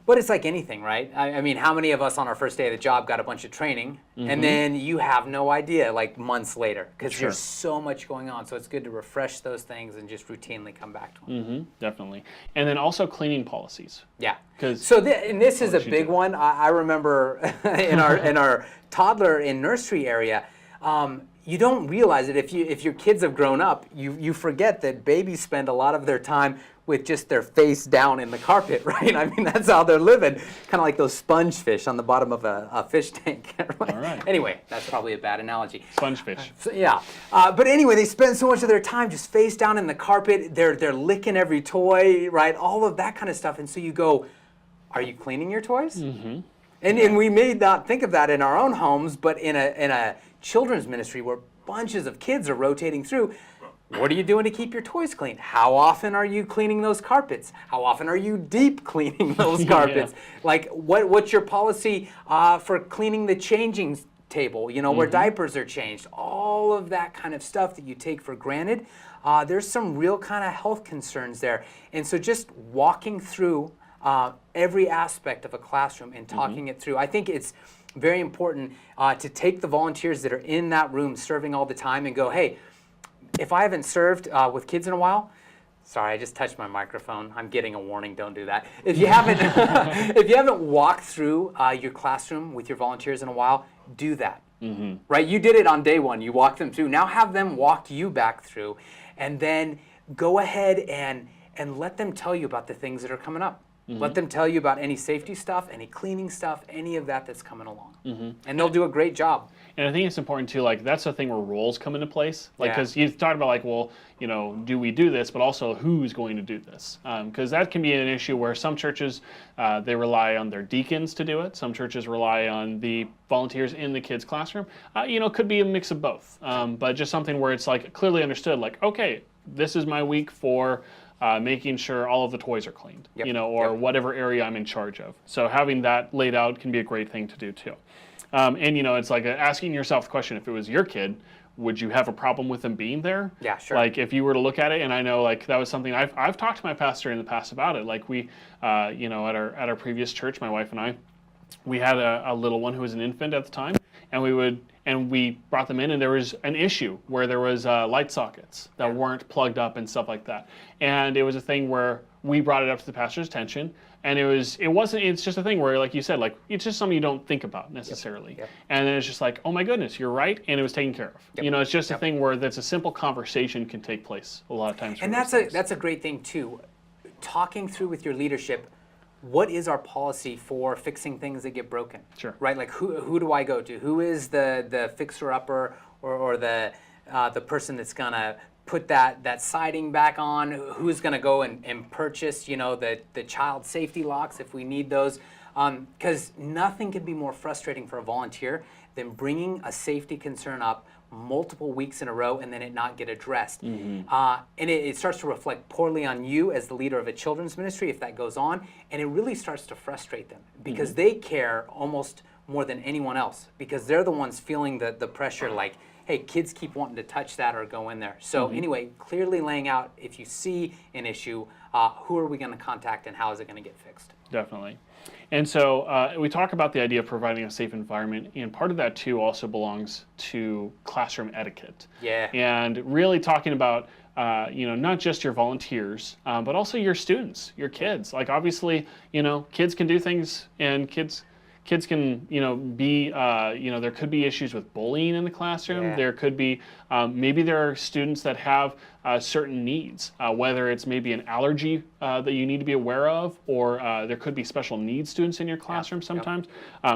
But it's like anything, right? I mean, how many of us on our first day of the job got a bunch of training and then you have no idea like months later because there's so much going on. So it's good to refresh those things and just routinely come back to them. Definitely. And then also cleaning policies. Yeah. So this is a big one. I remember in our toddler and nursery area, you don't realize it if your kids have grown up, you forget that babies spend a lot of their time with just their face down in the carpet, right? I mean, that's how they're living. Kind of like those sponge fish on the bottom of a fish tank. Right? All right. Anyway, that's probably a bad analogy. Sponge fish. But anyway, they spend so much of their time just face down in the carpet. They're licking every toy, right? All of that kind of stuff. And so you go, are you cleaning your toys? And we may not think of that in our own homes, but in a children's ministry where bunches of kids are rotating through, what are you doing to keep your toys clean? How often are you cleaning those carpets? How often are you deep cleaning those carpets? Like, what's your policy for cleaning the changing table, you know, where diapers are changed, all of that kind of stuff that you take for granted. There's some real kind of health concerns there. And so just walking through every aspect of a classroom and talking it through, I think it's very important to take the volunteers that are in that room serving all the time and go, hey, if I haven't served with kids in a while, sorry, I just touched my microphone. I'm getting a warning. Don't do that. If you haven't, if you haven't walked through your classroom with your volunteers in a while, do that. Right? You did it on day one. You walked them through. Now have them walk you back through, and then go ahead and let them tell you about the things that are coming up. Let them tell you about any safety stuff, any cleaning stuff, any of that that's coming along. And they'll do a great job. And I think it's important too, like that's the thing where roles come into place. Like, because you talked about like, well, you know, do we do this, but also who's going to do this? Because that can be an issue where some churches, they rely on their deacons to do it. Some churches rely on the volunteers in the kids' classroom. You know, it could be a mix of both. But just something where it's like clearly understood, like, okay, this is my week for making sure all of the toys are cleaned, you know, or whatever area I'm in charge of. So having that laid out can be a great thing to do too. And you know, it's like asking yourself the question, if it was your kid, would you have a problem with them being there? Yeah, sure. Like if you were to look at it, and I know like that was something I've talked to my pastor in the past about it. Like we, you know, at our previous church, my wife and I, we had a little one who was an infant at the time, and we brought them in, and there was an issue where there was light sockets that weren't plugged up and stuff like that. And it was a thing where we brought it up to the pastor's attention, and it's just a thing where, like you said, like it's just something you don't think about necessarily. And then it's just like, oh my goodness, you're right, and it was taken care of. You know, it's just a thing where that's a simple conversation can take place a lot of times. And that's a great thing too. Talking through with your leadership, what is our policy for fixing things that get broken? Sure. Right? Like who do I go to? Who is the fixer-upper or the person that's gonna put that siding back on? Who's gonna go and purchase, you know, the child safety locks if we need those? Because nothing can be more frustrating for a volunteer than bringing a safety concern up multiple weeks in a row and then it not get addressed. And it starts to reflect poorly on you as the leader of a children's ministry if that goes on, and it really starts to frustrate them because they care almost more than anyone else, because they're the ones feeling the pressure, like, hey, kids keep wanting to touch that or go in there. So anyway, clearly laying out, if you see an issue, who are we going to contact and how is it going to get fixed? Definitely. And so we talk about the idea of providing a safe environment, and part of that too also belongs to classroom etiquette. And really talking about you know, not just your volunteers, but also your students, your kids. Like obviously, you know, kids can do things, and kids can, you know, be, you know, there could be issues with bullying in the classroom. There could be, maybe there are students that have certain needs, whether it's maybe an allergy that you need to be aware of, or there could be special needs students in your classroom sometimes.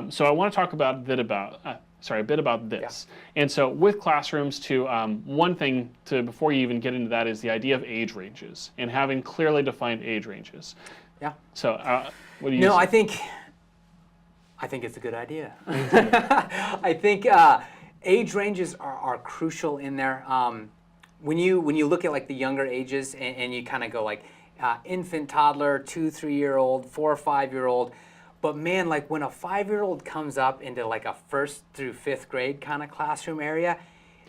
So I want to talk a bit about this. And so with classrooms too, one thing before you even get into that is the idea of age ranges and having clearly defined age ranges. So what do you say? I think it's a good idea. I think age ranges are crucial in there. When you look at like the younger ages and you kind of go like infant, toddler, 2-3-year-old, 4 or 5-year-old, but man, like when a 5-year-old comes up into like a 1st through 5th grade kind of classroom area,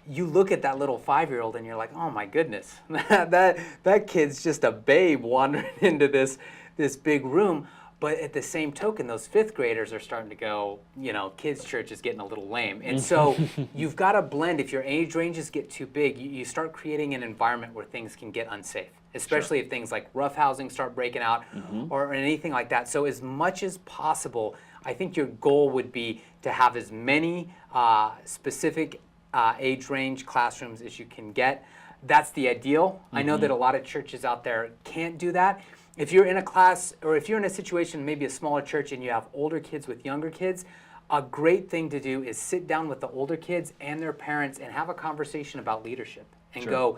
you look at that little 5-year-old and you're like, oh my goodness, that kid's just a babe wandering into this big room. But at the same token, those 5th graders are starting to go, you know, kids' church is getting a little lame. And so you've got to blend. If your age ranges get too big, you start creating an environment where things can get unsafe, especially if things like roughhousing start breaking out or anything like that. So as much as possible, I think your goal would be to have as many specific age range classrooms as you can get. That's the ideal. I know that a lot of churches out there can't do that. If you're in a class, or if you're in a situation, maybe a smaller church, and you have older kids with younger kids, a great thing to do is sit down with the older kids and their parents and have a conversation about leadership and go,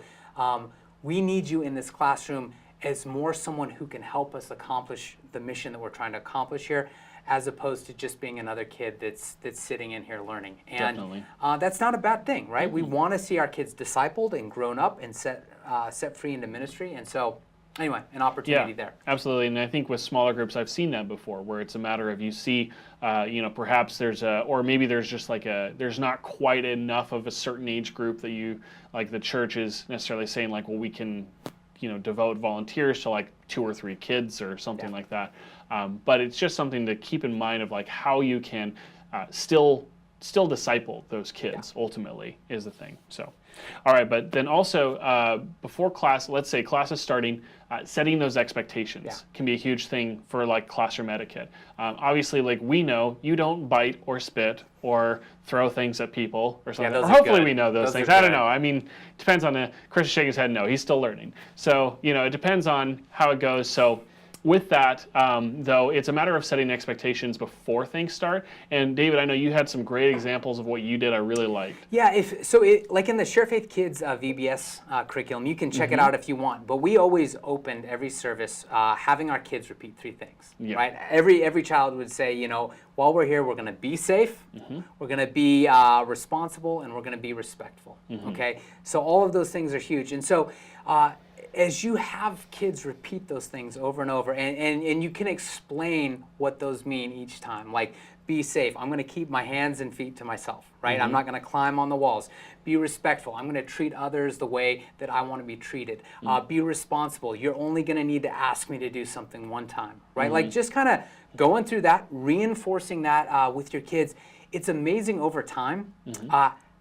we need you in this classroom as more someone who can help us accomplish the mission that we're trying to accomplish here, as opposed to just being another kid that's sitting in here learning. And that's not a bad thing, right? We want to see our kids discipled and grown up and set free into ministry. And so anyway, an opportunity there. Absolutely, and I think with smaller groups, I've seen that before, where it's a matter of you see, perhaps there's or maybe there's just there's not quite enough of a certain age group that you, like the church is necessarily saying like, well, we can, devote volunteers to like 2 or 3 kids or something like that. But it's just something to keep in mind of like how you can still disciple those kids ultimately is the thing. So. All right, but then also before class, let's say class is starting, setting those expectations can be a huge thing for like classroom etiquette. Obviously, like we know you don't bite or spit or throw things at people or something. Or hopefully we know those things. I don't know. I mean, it depends on Chris is shaking his head no, he's still learning. So, it depends on how it goes. So with that, though, it's a matter of setting expectations before things start. And David, I know you had some great examples of what you did I really liked. Yeah, like in the Sharefaith Kids VBS curriculum, you can check it out if you want. But we always opened every service having our kids repeat 3 things, right? Every child would say, while we're here, we're going to be safe, we're going to be responsible, and we're going to be respectful, okay? So all of those things are huge. And so as you have kids repeat those things over and over, and you can explain what those mean each time, like be safe, I'm going to keep my hands and feet to myself, right? I'm not going to climb on the walls. Be respectful, I'm going to treat others the way that I want to be treated. Be responsible, you're only going to need to ask me to do something one time, right? Like just kind of going through that, reinforcing that with your kids. It's amazing over time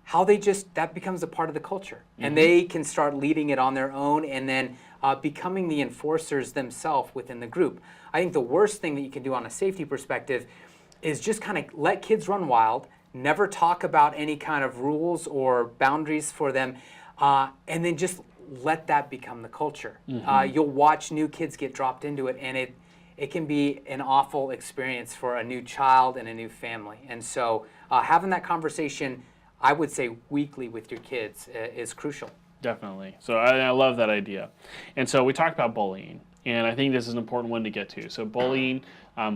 how that becomes a part of the culture. And they can start leading it on their own and then becoming the enforcers themselves within the group. I think the worst thing that you can do on a safety perspective is just kind of let kids run wild, never talk about any kind of rules or boundaries for them, and then just let that become the culture. You'll watch new kids get dropped into it, and it can be an awful experience for a new child and a new family. And so having that conversation, I would say weekly with your kids is crucial. Definitely. So I love that idea. And so we talked about bullying, and I think this is an important one to get to. So bullying,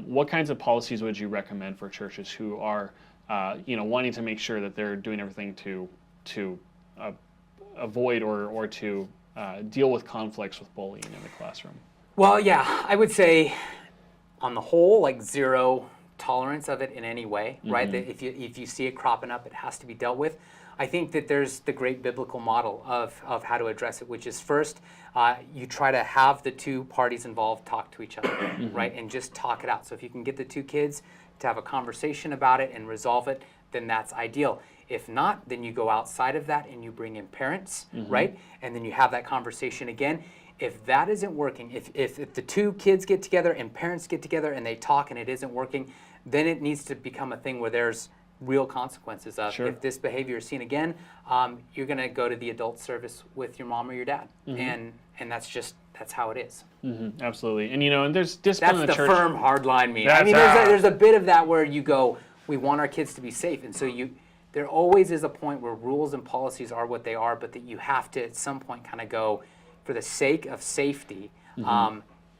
what kinds of policies would you recommend for churches who are, wanting to make sure that they're doing everything to avoid or to deal with conflicts with bullying in the classroom? Well, yeah, I would say on the whole, like zero tolerance of it in any way, right? That if you see it cropping up, it has to be dealt with. I think that there's the great biblical model of how to address it, which is first, you try to have the 2 parties involved talk to each other, right? And just talk it out. So if you can get the 2 kids to have a conversation about it and resolve it, then that's ideal. If not, then you go outside of that and you bring in parents, right? And then you have that conversation again. If that isn't working, if the 2 kids get together and parents get together and they talk and it isn't working, then it needs to become a thing where there's real consequences of if this behavior is seen again, you're going to go to the adult service with your mom or your dad, and that's how it is. Absolutely, and there's discipline in the church. That's the firm hard line mean. I mean, there's a bit of that where you go, we want our kids to be safe, and so there always is a point where rules and policies are what they are, but that you have to at some point kind of go, for the sake of safety,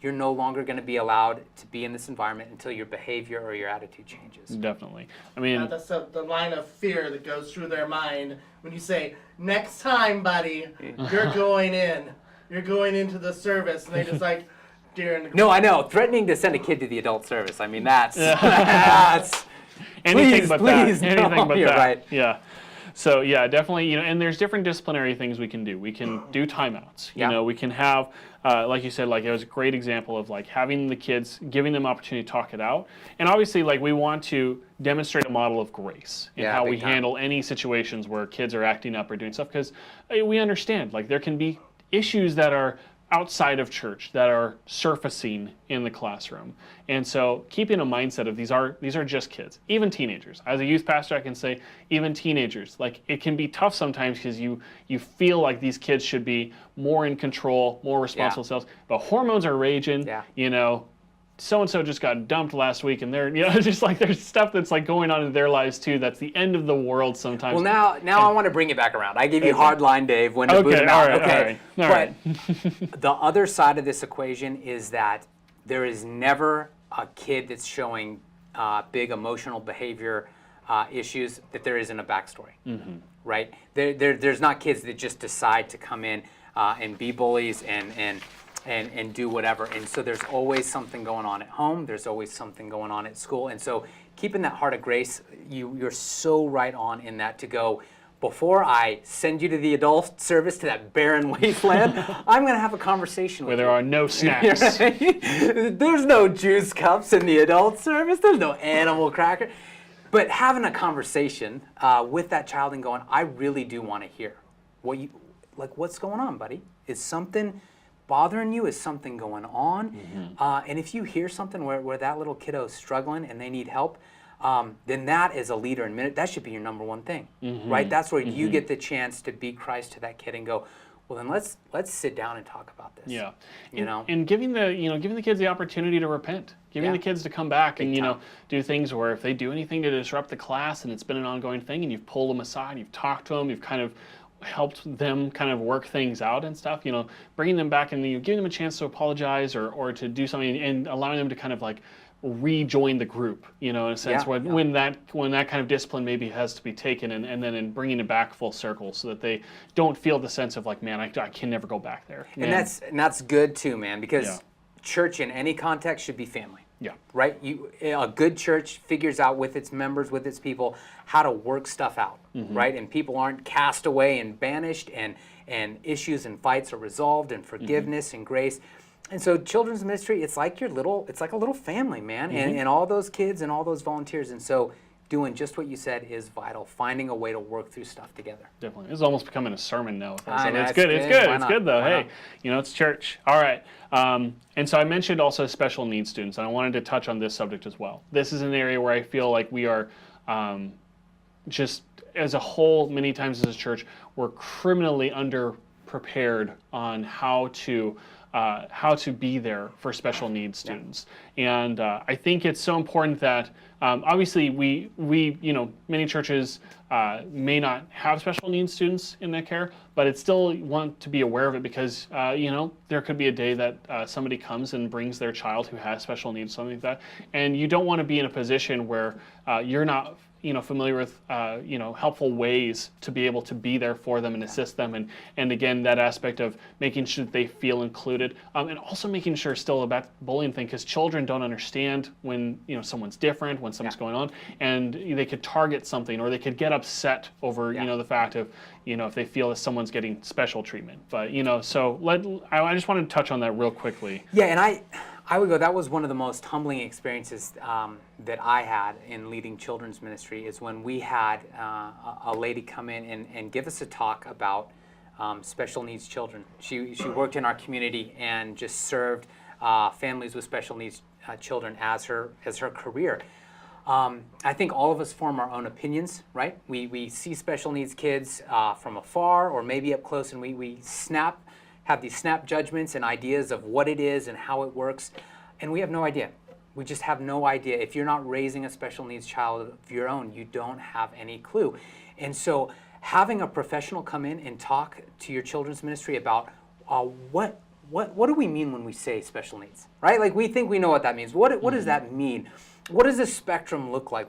you're no longer going to be allowed to be in this environment until your behavior or your attitude changes. Definitely. I mean, that's the line of fear that goes through their mind when you say, next time, buddy, you're going in. You're going into the service. And they just like, No, I know. Threatening to send a kid to the adult service. I mean, that's... anything but that. Anything but that. Right. Yeah. So yeah, definitely, and there's different disciplinary things we can do. We can do timeouts. We can have, like you said, like it was a great example of like having the kids, giving them opportunity to talk it out. And obviously, like we want to demonstrate a model of grace in how we handle any situations where kids are acting up or doing stuff, because we understand like there can be issues that are outside of church that are surfacing in the classroom. And so keeping a mindset of these are just kids, even teenagers. As a youth pastor, I can say even teenagers, like it can be tough sometimes because you feel like these kids should be more in control, more responsible selves, but hormones are raging, so-and-so just got dumped last week, and they're, just like there's stuff that's like going on in their lives too that's the end of the world sometimes. Well, now I want to bring it back around. I gave you hard line, Dave, when to boot them out. All right. The other side of this equation is that there is never a kid that's showing big emotional behavior issues that there isn't a backstory, right? There's not kids that just decide to come in and be bullies and and do whatever. And so there's always something going on at home. There's always something going on at school. And so keeping that heart of grace, you're so right on in that to go, before I send you to the adult service to that barren wasteland, I'm going to have a conversation with you. Where there are no snacks. Right? There's no juice cups in the adult service. There's no animal cracker. But having a conversation with that child and going, I really do want to hear what's going on, buddy? Is something bothering you? Is something going on? And if you hear something where that little kiddo is struggling and they need help, then that as a leader in ministry, that should be your number one thing, right? That's where you get the chance to be Christ to that kid and go, well, then let's sit down and talk about this. Yeah, you know, and giving the kids the opportunity to repent, giving the kids to come back and do things where if they do anything to disrupt the class and it's been an ongoing thing and you've pulled them aside, you've talked to them, you've kind of helped them kind of work things out and stuff, bringing them back and giving them a chance to apologize or to do something and allowing them to kind of like rejoin the group, in a sense, when that kind of discipline maybe has to be taken and then in bringing it back full circle so that they don't feel the sense of like, man, I can never go back there. And that's good too, man, because church in any context should be family. Yeah. Right? A good church figures out with its members, with its people, how to work stuff out, right? And people aren't cast away and banished and issues and fights are resolved and forgiveness and grace. And so children's ministry, it's like a little family, man, and all those kids and all those volunteers. And so doing just what you said is vital, finding a way to work through stuff together. Definitely. It's almost becoming a sermon now. I know, it's good. It's good though. Why Hey, it's church. All right. And so I mentioned also special needs students, and I wanted to touch on this subject as well. This is an area where I feel like we are just as a whole, many times as a church, we're criminally underprepared on how to be there for special needs students. And I think it's so important that obviously we many churches may not have special needs students in their care, but it still want to be aware of it because there could be a day that somebody comes and brings their child who has special needs, something like that, and you don't want to be in a position where you're not familiar with helpful ways to be able to be there for them and assist them, and again that aspect of making sure that they feel included, and also making sure still about the bullying thing, because children don't understand when someone's different, when something's going on, and they could target something or they could get upset over the fact of if they feel that someone's getting special treatment. But so I just wanted to touch on that real quickly. Yeah, and I would go, that was one of the most humbling experiences that I had in leading children's ministry, is when we had a lady come in and give us a talk about special needs children. She worked in our community and just served families with special needs children as her career. I think all of us form our own opinions, right? We see special needs kids from afar or maybe up close, and we have these snap judgments and ideas of what it is and how it works, and we have no idea. We just have no idea. If you're not raising a special needs child of your own, you don't have any clue. And so having a professional come in and talk to your children's ministry about what do we mean when we say special needs, right? Like, we think we know what that means. What does that mean? What does the spectrum look like?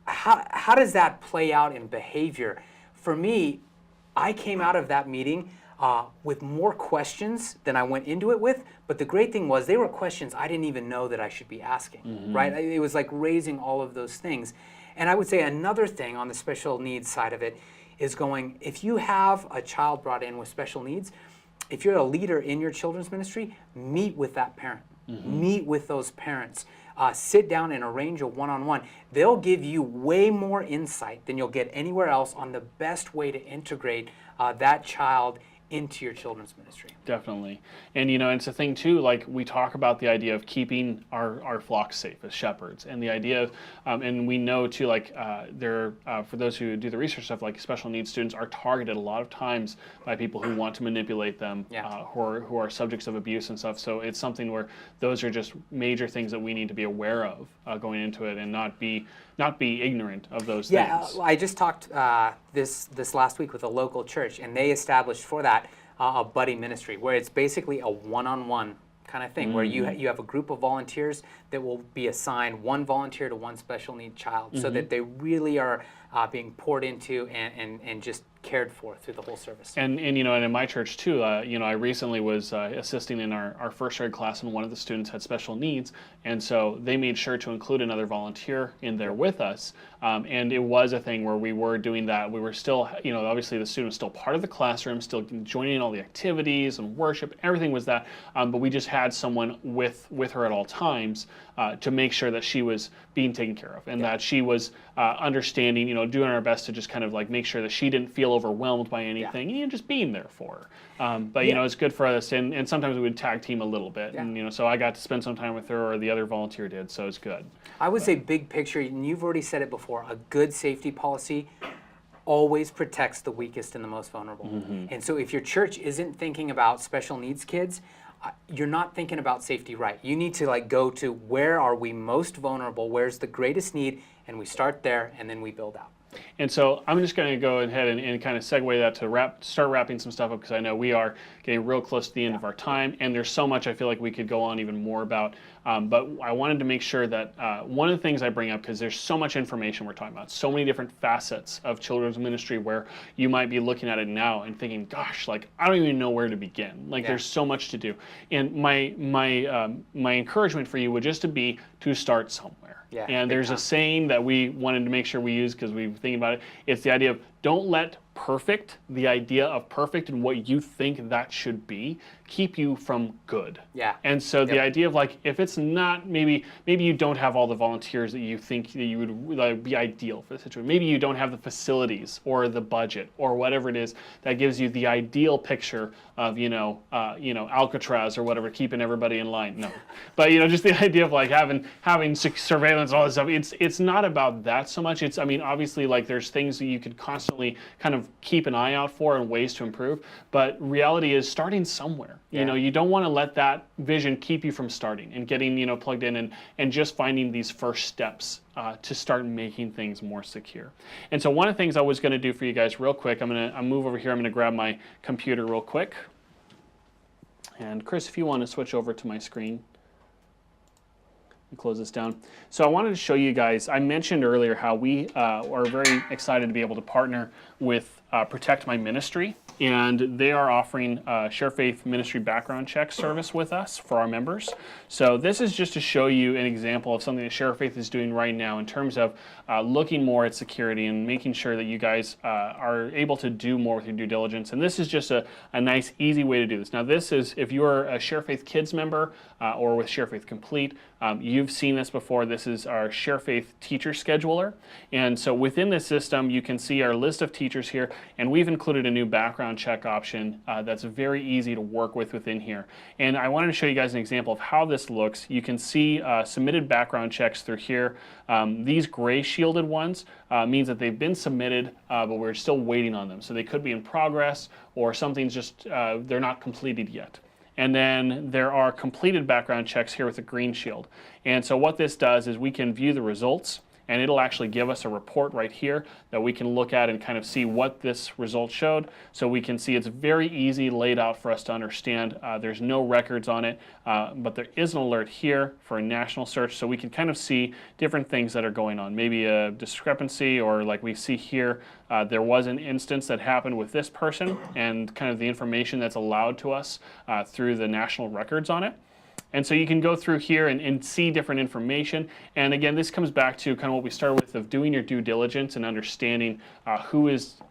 How does that play out in behavior? For me, I came out of that meeting with more questions than I went into it with, but the great thing was they were questions I didn't even know that I should be asking, right? It was like raising all of those things. And I would say another thing on the special needs side of it is going, if you have a child brought in with special needs, if you're a leader in your children's ministry, meet with that parent, meet with those parents. Sit down and arrange a one-on-one. They'll give you way more insight than you'll get anywhere else on the best way to integrate that child into your children's ministry. Definitely. And it's a thing too, like we talk about the idea of keeping our flocks safe as shepherds, and the idea of and we know too, like for those who do the research stuff, like special needs students are targeted a lot of times by people who want to manipulate them, who are subjects of abuse and stuff. So it's something where those are just major things that we need to be aware of going into it, and not be ignorant of those things. Yeah, I just talked this last week with a local church, and they established for that a buddy ministry, where it's basically a one-on-one kind of thing, where you have a group of volunteers that will be assigned one volunteer to one special need child, so that they really are being poured into and just cared for through the whole service. And you know, and in my church too, you know, I recently was assisting in our first grade class, and one of the students had special needs, and so they made sure to include another volunteer in there with us. And it was a thing where we were doing that. We were still, you know, obviously the student was still part of the classroom, still joining in all the activities and worship. Everything was that, but we just had someone with her at all times to make sure that she was being taken care of, and that she was understanding, you know, doing our best to just kind of like make sure that she didn't feel overwhelmed by anything, and just being there for her. But you know, it's good for us, and sometimes we would tag team a little bit, and you know, so I got to spend some time with her, or the other volunteer did, so it's good. I would say big picture, and you've already said it before, a good safety policy always protects the weakest and the most vulnerable. And so if your church isn't thinking about special needs kids, you're not thinking about safety right. You need to like go to where are we most vulnerable, where's the greatest need, and we start there and then we build out. And so I'm just going to go ahead and kind of segue that to start wrapping some stuff up, because I know we are getting real close to the end of our time, and there's so much I feel like we could go on even more about. But I wanted to make sure that one of the things I bring up, because there's so much information we're talking about, so many different facets of children's ministry where you might be looking at it now and thinking, gosh, like I don't even know where to begin. Like there's so much to do. And my encouragement for you would just to be to start somewhere. Yeah, and there's a saying that we wanted to make sure we use because we were thinking about it. It's the idea of don't let perfect, the idea of perfect and what you think that should be, keep you from good. Yeah. And so the idea of like, if it's not, maybe you don't have all the volunteers that you think that you would be ideal for the situation. Maybe you don't have the facilities or the budget or whatever it is that gives you the ideal picture of, Alcatraz or whatever, keeping everybody in line. No. But, just the idea of like having surveillance, all this stuff, it's not about that so much. It's, obviously like there's things that you could constantly kind of keep an eye out for and ways to improve, but reality is starting somewhere. You don't want to let that vision keep you from starting and getting, plugged in and just finding these first steps to start making things more secure. And so one of the things I was going to do for you guys real quick, I'll move over here, I'm going to grab my computer real quick. And Chris, if you want to switch over to my screen. Close this down. So I wanted to show you guys, I mentioned earlier how we are very excited to be able to partner with Protect My Ministry, and they are offering Sharefaith Ministry background check service with us for our members. So this is just to show you an example of something that Sharefaith is doing right now in terms of looking more at security and making sure that you guys are able to do more with your due diligence. And this is just a nice, easy way to do this. Now this is, if you are a Sharefaith Kids member or with Sharefaith Complete, you've seen this before. This is our Sharefaith Teacher Scheduler. And so within this system, you can see our list of teachers here, and we've included a new background check option that's very easy to work with within here. And I wanted to show you guys an example of how this looks. You can see submitted background checks through here. These gray shielded ones means that they've been submitted, but we're still waiting on them. So they could be in progress, or something's just, they're not completed yet. And then there are completed background checks here with a green shield. And so what this does is we can view the results, and it'll actually give us a report right here that we can look at and kind of see what this result showed. So we can see it's very easy laid out for us to understand. There's no records on it, but there is an alert here for a national search, so we can kind of see different things that are going on. Maybe a discrepancy, or like we see here, there was an instance that happened with this person, and kind of the information that's allowed to us through the national records on it. And so you can go through here and see different information. And again, this comes back to kind of what we started with, of doing your due diligence and understanding who is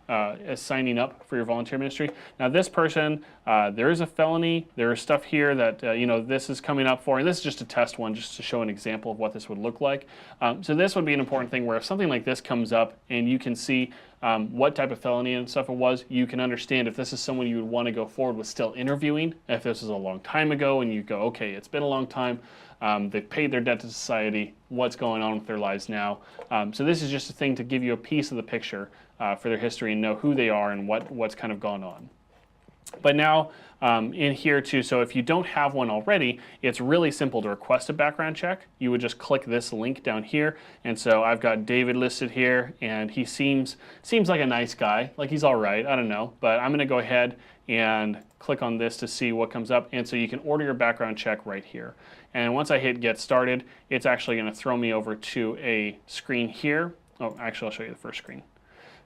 signing up for your volunteer ministry. Now this person, there is a felony. There is stuff here that this is coming up for, and this is just a test one, just to show an example of what this would look like. So this would be an important thing where if something like this comes up and you can see what type of felony and stuff it was, you can understand if this is someone you would want to go forward with still interviewing. If this is a long time ago and you go, okay, it's been a long time, they've paid their debt to society, what's going on with their lives now. So this is just a thing to give you a piece of the picture for their history and know who they are and what's kind of gone on. But now in here too, so if you don't have one already, it's really simple to request a background check. You would just click this link down here. And so I've got David listed here, and he seems like a nice guy, like he's all right, I don't know. But I'm gonna go ahead and click on this to see what comes up. And so you can order your background check right here. And once I hit get started, it's actually gonna throw me over to a screen here. Oh, actually I'll show you the first screen.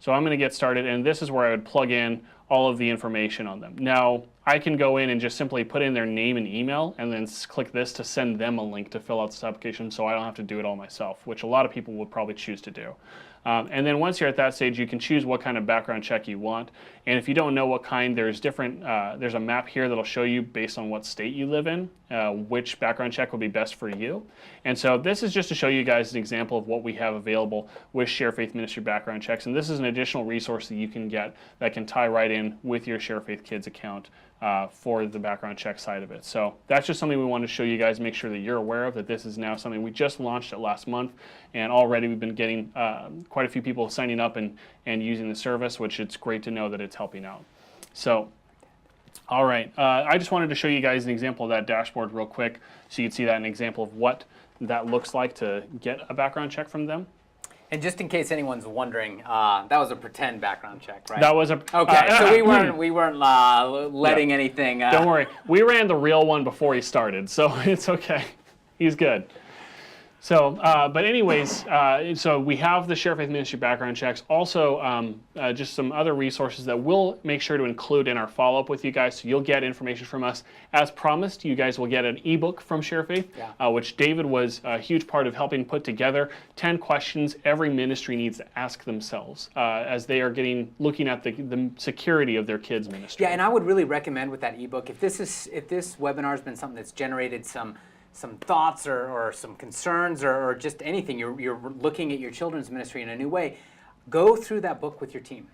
So I'm going to get started, and this is where I would plug in all of the information on them. Now, I can go in and just simply put in their name and email, and then click this to send them a link to fill out this application, so I don't have to do it all myself, which a lot of people would probably choose to do. And then once you're at that stage, you can choose what kind of background check you want. And if you don't know what kind, there's different. There's a map here that'll show you based on what state you live in, which background check will be best for you. And so this is just to show you guys an example of what we have available with Sharefaith Ministry background checks. And this is an additional resource that you can get that can tie right in with your Sharefaith Kids account for the background check side of it. So that's just something we want to show you guys, make sure that you're aware of, that this is now something we just launched it last month, and already we've been getting quite a few people signing up and using the service, which it's great to know that it's helping out. So, all right, I just wanted to show you guys an example of that dashboard real quick so you can see that an example of what that looks like to get a background check from them. And just in case anyone's wondering, that was a pretend background check, right? That was a okay. So we weren't letting anything. Don't worry, we ran the real one before he started, so it's okay. He's good. So, but anyways, so we have the Sharefaith Ministry background checks. Also, just some other resources that we'll make sure to include in our follow-up with you guys. So you'll get information from us. As promised, you guys will get an ebook from Sharefaith, which David was a huge part of helping put together. 10 questions every ministry needs to ask themselves as they are looking at the security of their kids' ministry. Yeah, and I would really recommend with that ebook, if this webinar has been something that's generated some thoughts or some concerns or just anything, you're looking at your children's ministry in a new way, go through that book with your team.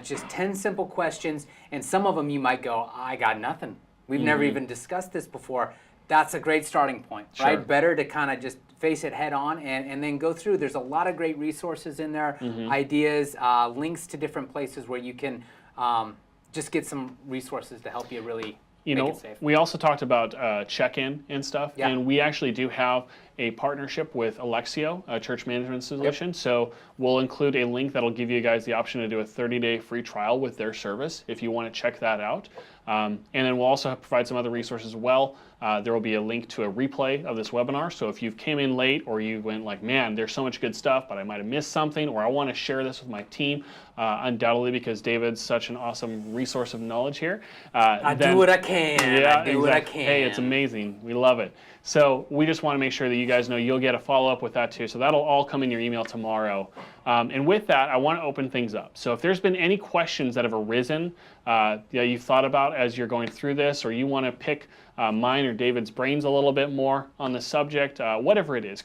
Just 10 simple questions, and some of them you might go, I got nothing. We've never even discussed this before. That's a great starting point, right? Sure. Better to kind of just face it head on and then go through. There's a lot of great resources in there, ideas, links to different places where you can just get some resources to help you really make it safe. We also talked about check-in and stuff, and we actually do have a partnership with Alexio, a church management solution. So we'll include a link that'll give you guys the option to do a 30-day free trial with their service if you want to check that out. And then we'll also provide some other resources as well. There will be a link to a replay of this webinar. So if you came in late or you went like, man, there's so much good stuff, but I might have missed something, or I want to share this with my team, undoubtedly because David's such an awesome resource of knowledge here. I do what I can. Yeah, I do what I can. Hey, it's amazing. We love it. So we just want to make sure that you guys know you'll get a follow-up with that too. So that'll all come in your email tomorrow. And with that, I want to open things up. So if there's been any questions that have arisen that you've thought about as you're going through this, or you want to pick mine or David's brains a little bit more on the subject, whatever it is,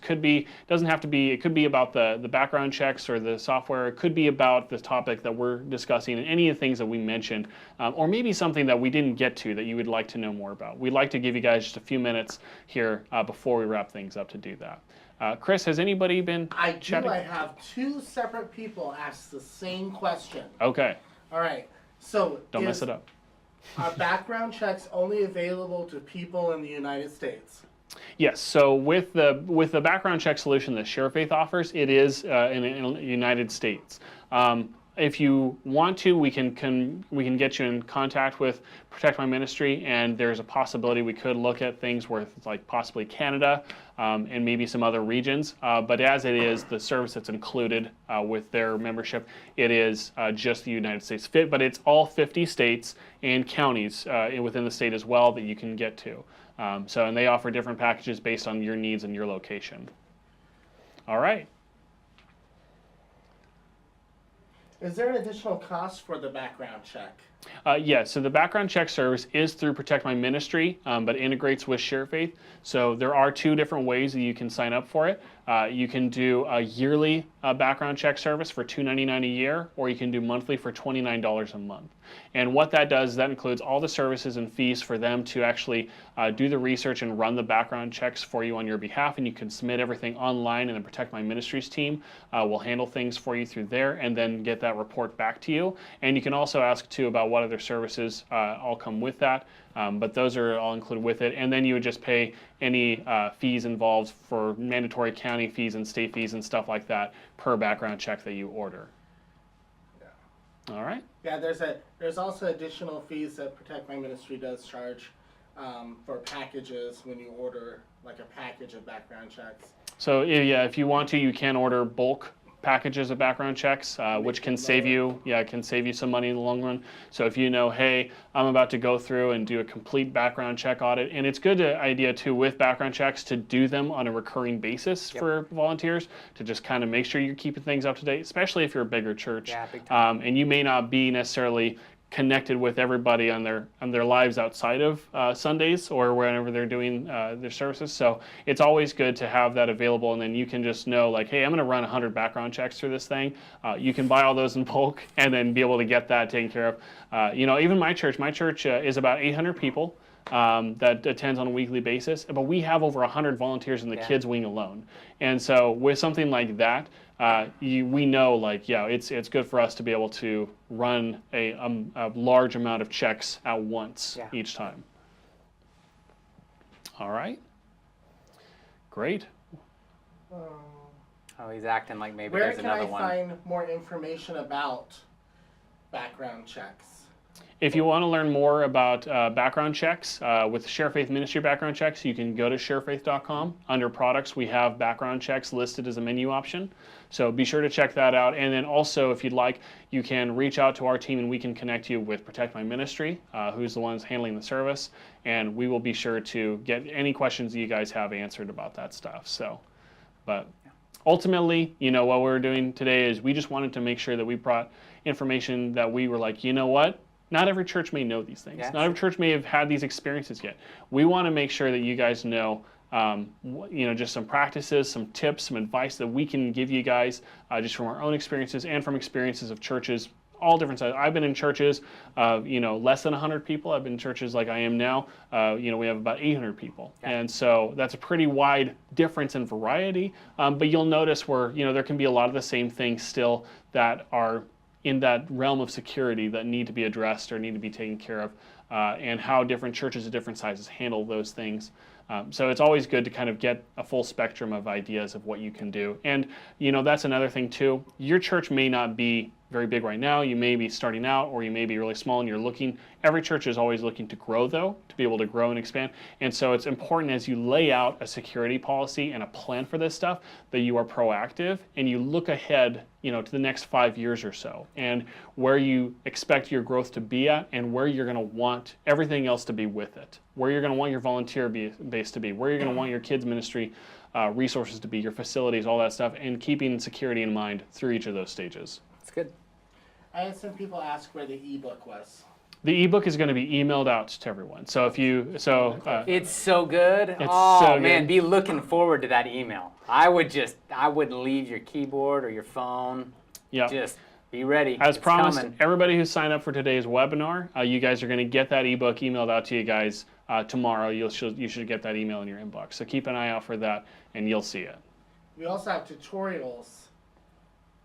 doesn't have to be, it could be about the background checks or the software, it could be about the topic that we're discussing and any of the things that we mentioned, or maybe something that we didn't get to that you would like to know more about. We'd like to give you guys just a few minutes here before we wrap things up to do that. Chris, has anybody been chatting? I have two separate people ask the same question. Okay. All right. So Don't mess it up. Are background checks only available to people in the United States? Yes. So with the background check solution that Sharefaith offers, it is in the United States. If you want to, we can get you in contact with Protect My Ministry, and there's a possibility we could look at things where it's like possibly Canada and maybe some other regions. But as it is, the service that's included with their membership, it is just the United States. But it's all 50 states and counties within the state as well that you can get to. And they offer different packages based on your needs and your location. All right. Is there an additional cost for the background check? Yes, so the background check service is through Protect My Ministry, but integrates with Sharefaith. So there are two different ways that you can sign up for it. You can do a yearly background check service for $2.99 a year, or you can do monthly for $29 a month. And what that does is that includes all the services and fees for them to actually do the research and run the background checks for you on your behalf, and you can submit everything online, and the Protect My Ministries team will handle things for you through there and then get that report back to you. And you can also ask too about what other services all come with that, but those are all included with it. And then you would just pay any fees involved for mandatory county fees and state fees and stuff like that per background check that you order. Yeah. All right. Yeah, there's also additional fees that Protect My Ministry does charge for packages when you order like a package of background checks. So yeah, if you want to, you can order bulk packages of background checks, which can save you, can save you some money in the long run. So if you know, hey, I'm about to go through and do a complete background check audit, and it's good idea too with background checks to do them on a recurring basis for volunteers to just kind of make sure you're keeping things up to date, especially if you're a bigger church. Yeah, big time. And you may not be necessarily connected with everybody on their lives outside of Sundays or whenever they're doing their services. So it's always good to have that available, and then you can just know, like, hey, I'm going to run 100 background checks through this thing. You can buy all those in bulk and then be able to get that taken care of. Even my church is about 800 people. That attends on a weekly basis, but we have over 100 volunteers in the kids wing alone. And so with something like that, we know, like, it's good for us to be able to run a large amount of checks at once each time. All right. Great. Oh, he's acting like maybe Where there's can another I one. find more information about background checks? If you want to learn more about background checks, with Sharefaith Ministry background checks, you can go to sharefaith.com. Under products, we have background checks listed as a menu option. So be sure to check that out. And then also, if you'd like, you can reach out to our team and we can connect you with Protect My Ministry, who's the ones handling the service. And we will be sure to get any questions that you guys have answered about that stuff. So, but ultimately, what we're doing today is we just wanted to make sure that we brought information that we were like, you know what? Not every church may know these things. Not every church may have had these experiences yet. We want to make sure that you guys know, just some practices, some tips, some advice that we can give you guys just from our own experiences and from experiences of churches, all different sizes. I've been in churches, less than 100 people. I've been in churches like I am now. We have about 800 people. And so that's a pretty wide difference in variety. But you'll notice where, there can be a lot of the same things still that are in that realm of security that need to be addressed or need to be taken care of, and how different churches of different sizes handle those things. So it's always good to kind of get a full spectrum of ideas of what you can do. And, that's another thing too. Your church may not be very big right now. You may be starting out, or you may be really small and you're looking. Every church is always looking to grow, though, to be able to grow and expand. And so it's important as you lay out a security policy and a plan for this stuff that you are proactive and you look ahead, to the next 5 years or so, and where you expect your growth to be at and where you're going to want everything else to be with it, where you're going to want your volunteer base to be, where you're going to want your kids ministry resources to be, your facilities, all that stuff, and keeping security in mind through each of those stages. That's good. I had some people ask where the ebook was. The ebook is going to be emailed out to everyone. So if you, it's so good. It's oh so man, good. be looking forward to that email. I wouldn't leave your keyboard or your phone. Yeah. Just be ready. As It's promised, coming. everybody who signed up for today's webinar, you guys are going to get that ebook emailed out to you guys tomorrow. You should get that email in your inbox. So keep an eye out for that, and you'll see it. We also have tutorials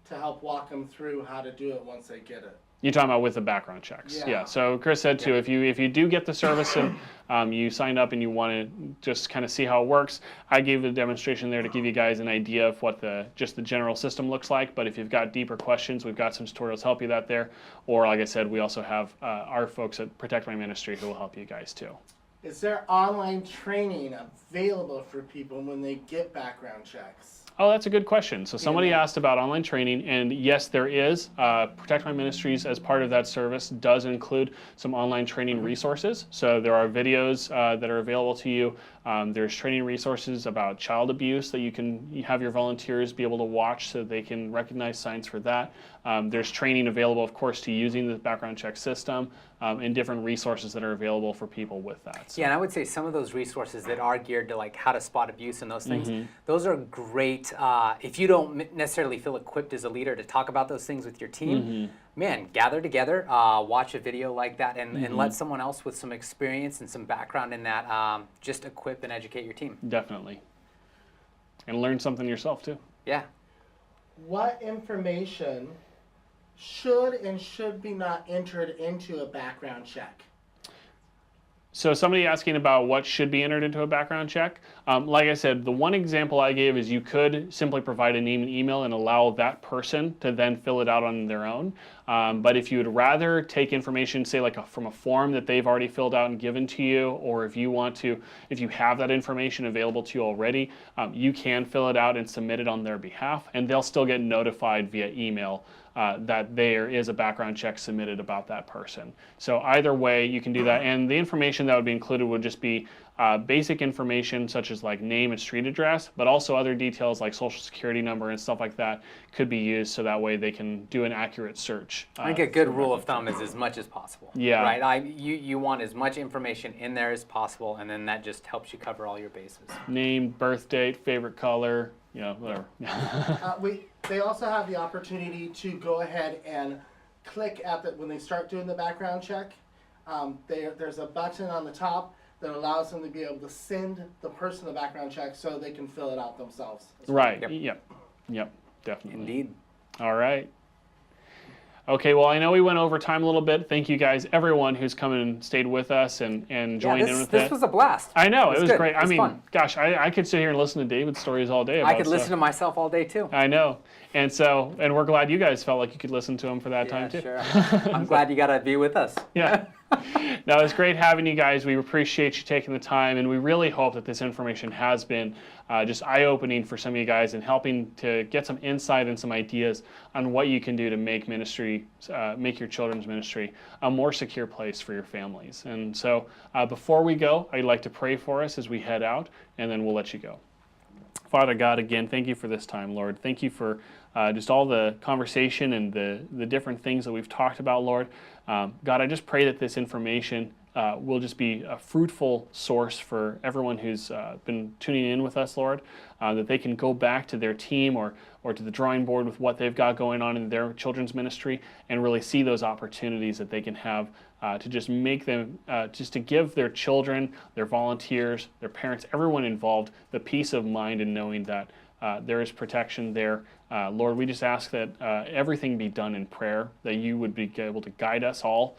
to help walk them through how to do it once they get it. You're talking about with the background checks. Yeah. So Chris said too, if you do get the service and you signed up and you want to just kind of see how it works, I gave the demonstration there to give you guys an idea of what the general system looks like. But if you've got deeper questions, we've got some tutorials to help you that there. Or like I said, we also have our folks at Protect My Ministry who will help you guys too. Is there online training available for people when they get background checks? Oh, that's a good question. So somebody asked about online training, and yes, there is. Protect My Ministries, as part of that service, does include some online training resources. So there are videos that are available to you. There's training resources about child abuse that you have your volunteers be able to watch so they can recognize signs for that. There's training available, of course, to using the background check system, and different resources that are available for people with that. So. Yeah, and I would say some of those resources that are geared to like how to spot abuse and those things, those are great. If you don't necessarily feel equipped as a leader to talk about those things with your team, man, gather together, watch a video like that, and let someone else with some experience and some background in that just equip and educate your team. Definitely. And learn something yourself too. Yeah. What information should and should be not entered into a background check? So somebody asking about what should be entered into a background check. Like I said, the one example I gave is you could simply provide a name and email and allow that person to then fill it out on their own. But if you would rather take information, say like from a form that they've already filled out and given to you, or if you want to, if you have that information available to you already, you can fill it out and submit it on their behalf, and they'll still get notified via email that there is a background check submitted about that person. So either way, you can do that. And the information that would be included would just be basic information such as like name and street address, but also other details like social security number and stuff like that could be used so that way they can do an accurate search. I think a good rule of thumb is as much as possible. Yeah. Right? You want as much information in there as possible, and then that just helps you cover all your bases. Name, birth date, favorite color, whatever. They also have the opportunity to go ahead and click at when they start doing the background check. There's a button on the top that allows them to be able to send the person the background check so they can fill it out themselves. Right. Yep. Yep. Definitely. Indeed. All right. Okay, well, I know we went over time a little bit. Thank you guys, everyone who's come and stayed with us and joined in with it. This was a blast. I know, it was good. great. It was fun. Gosh, I could sit here and listen to David's stories all day about I could listen to myself all day too. I know. And we're glad you guys felt like you could listen to him for that time too. Sure. I'm glad you got to be with us. Yeah. No, it's great having you guys. We appreciate you taking the time, and we really hope that this information has been just eye-opening for some of you guys and helping to get some insight and some ideas on what you can do to make ministry, make your children's ministry a more secure place for your families. And so before we go, I'd like to pray for us as we head out, and then we'll let you go. Father God, again, thank you for this time, Lord. Thank you for just all the conversation and the different things that we've talked about, Lord. God, I just pray that this information will just be a fruitful source for everyone who's been tuning in with us, Lord, that they can go back to their team or to the drawing board with what they've got going on in their children's ministry and really see those opportunities that they can have to just make them, just to give their children, their volunteers, their parents, everyone involved, the peace of mind in knowing that there is protection there. Lord, we just ask that everything be done in prayer, that you would be able to guide us all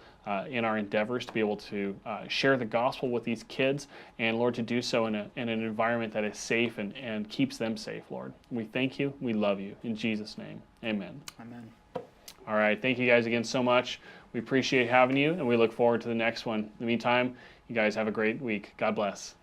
in our endeavors to be able to share the gospel with these kids, and Lord, to do so in an environment that is safe and keeps them safe, Lord. We thank you. We love you. In Jesus' name, amen. Amen. All right. Thank you guys again so much. We appreciate having you, and we look forward to the next one. In the meantime, you guys have a great week. God bless.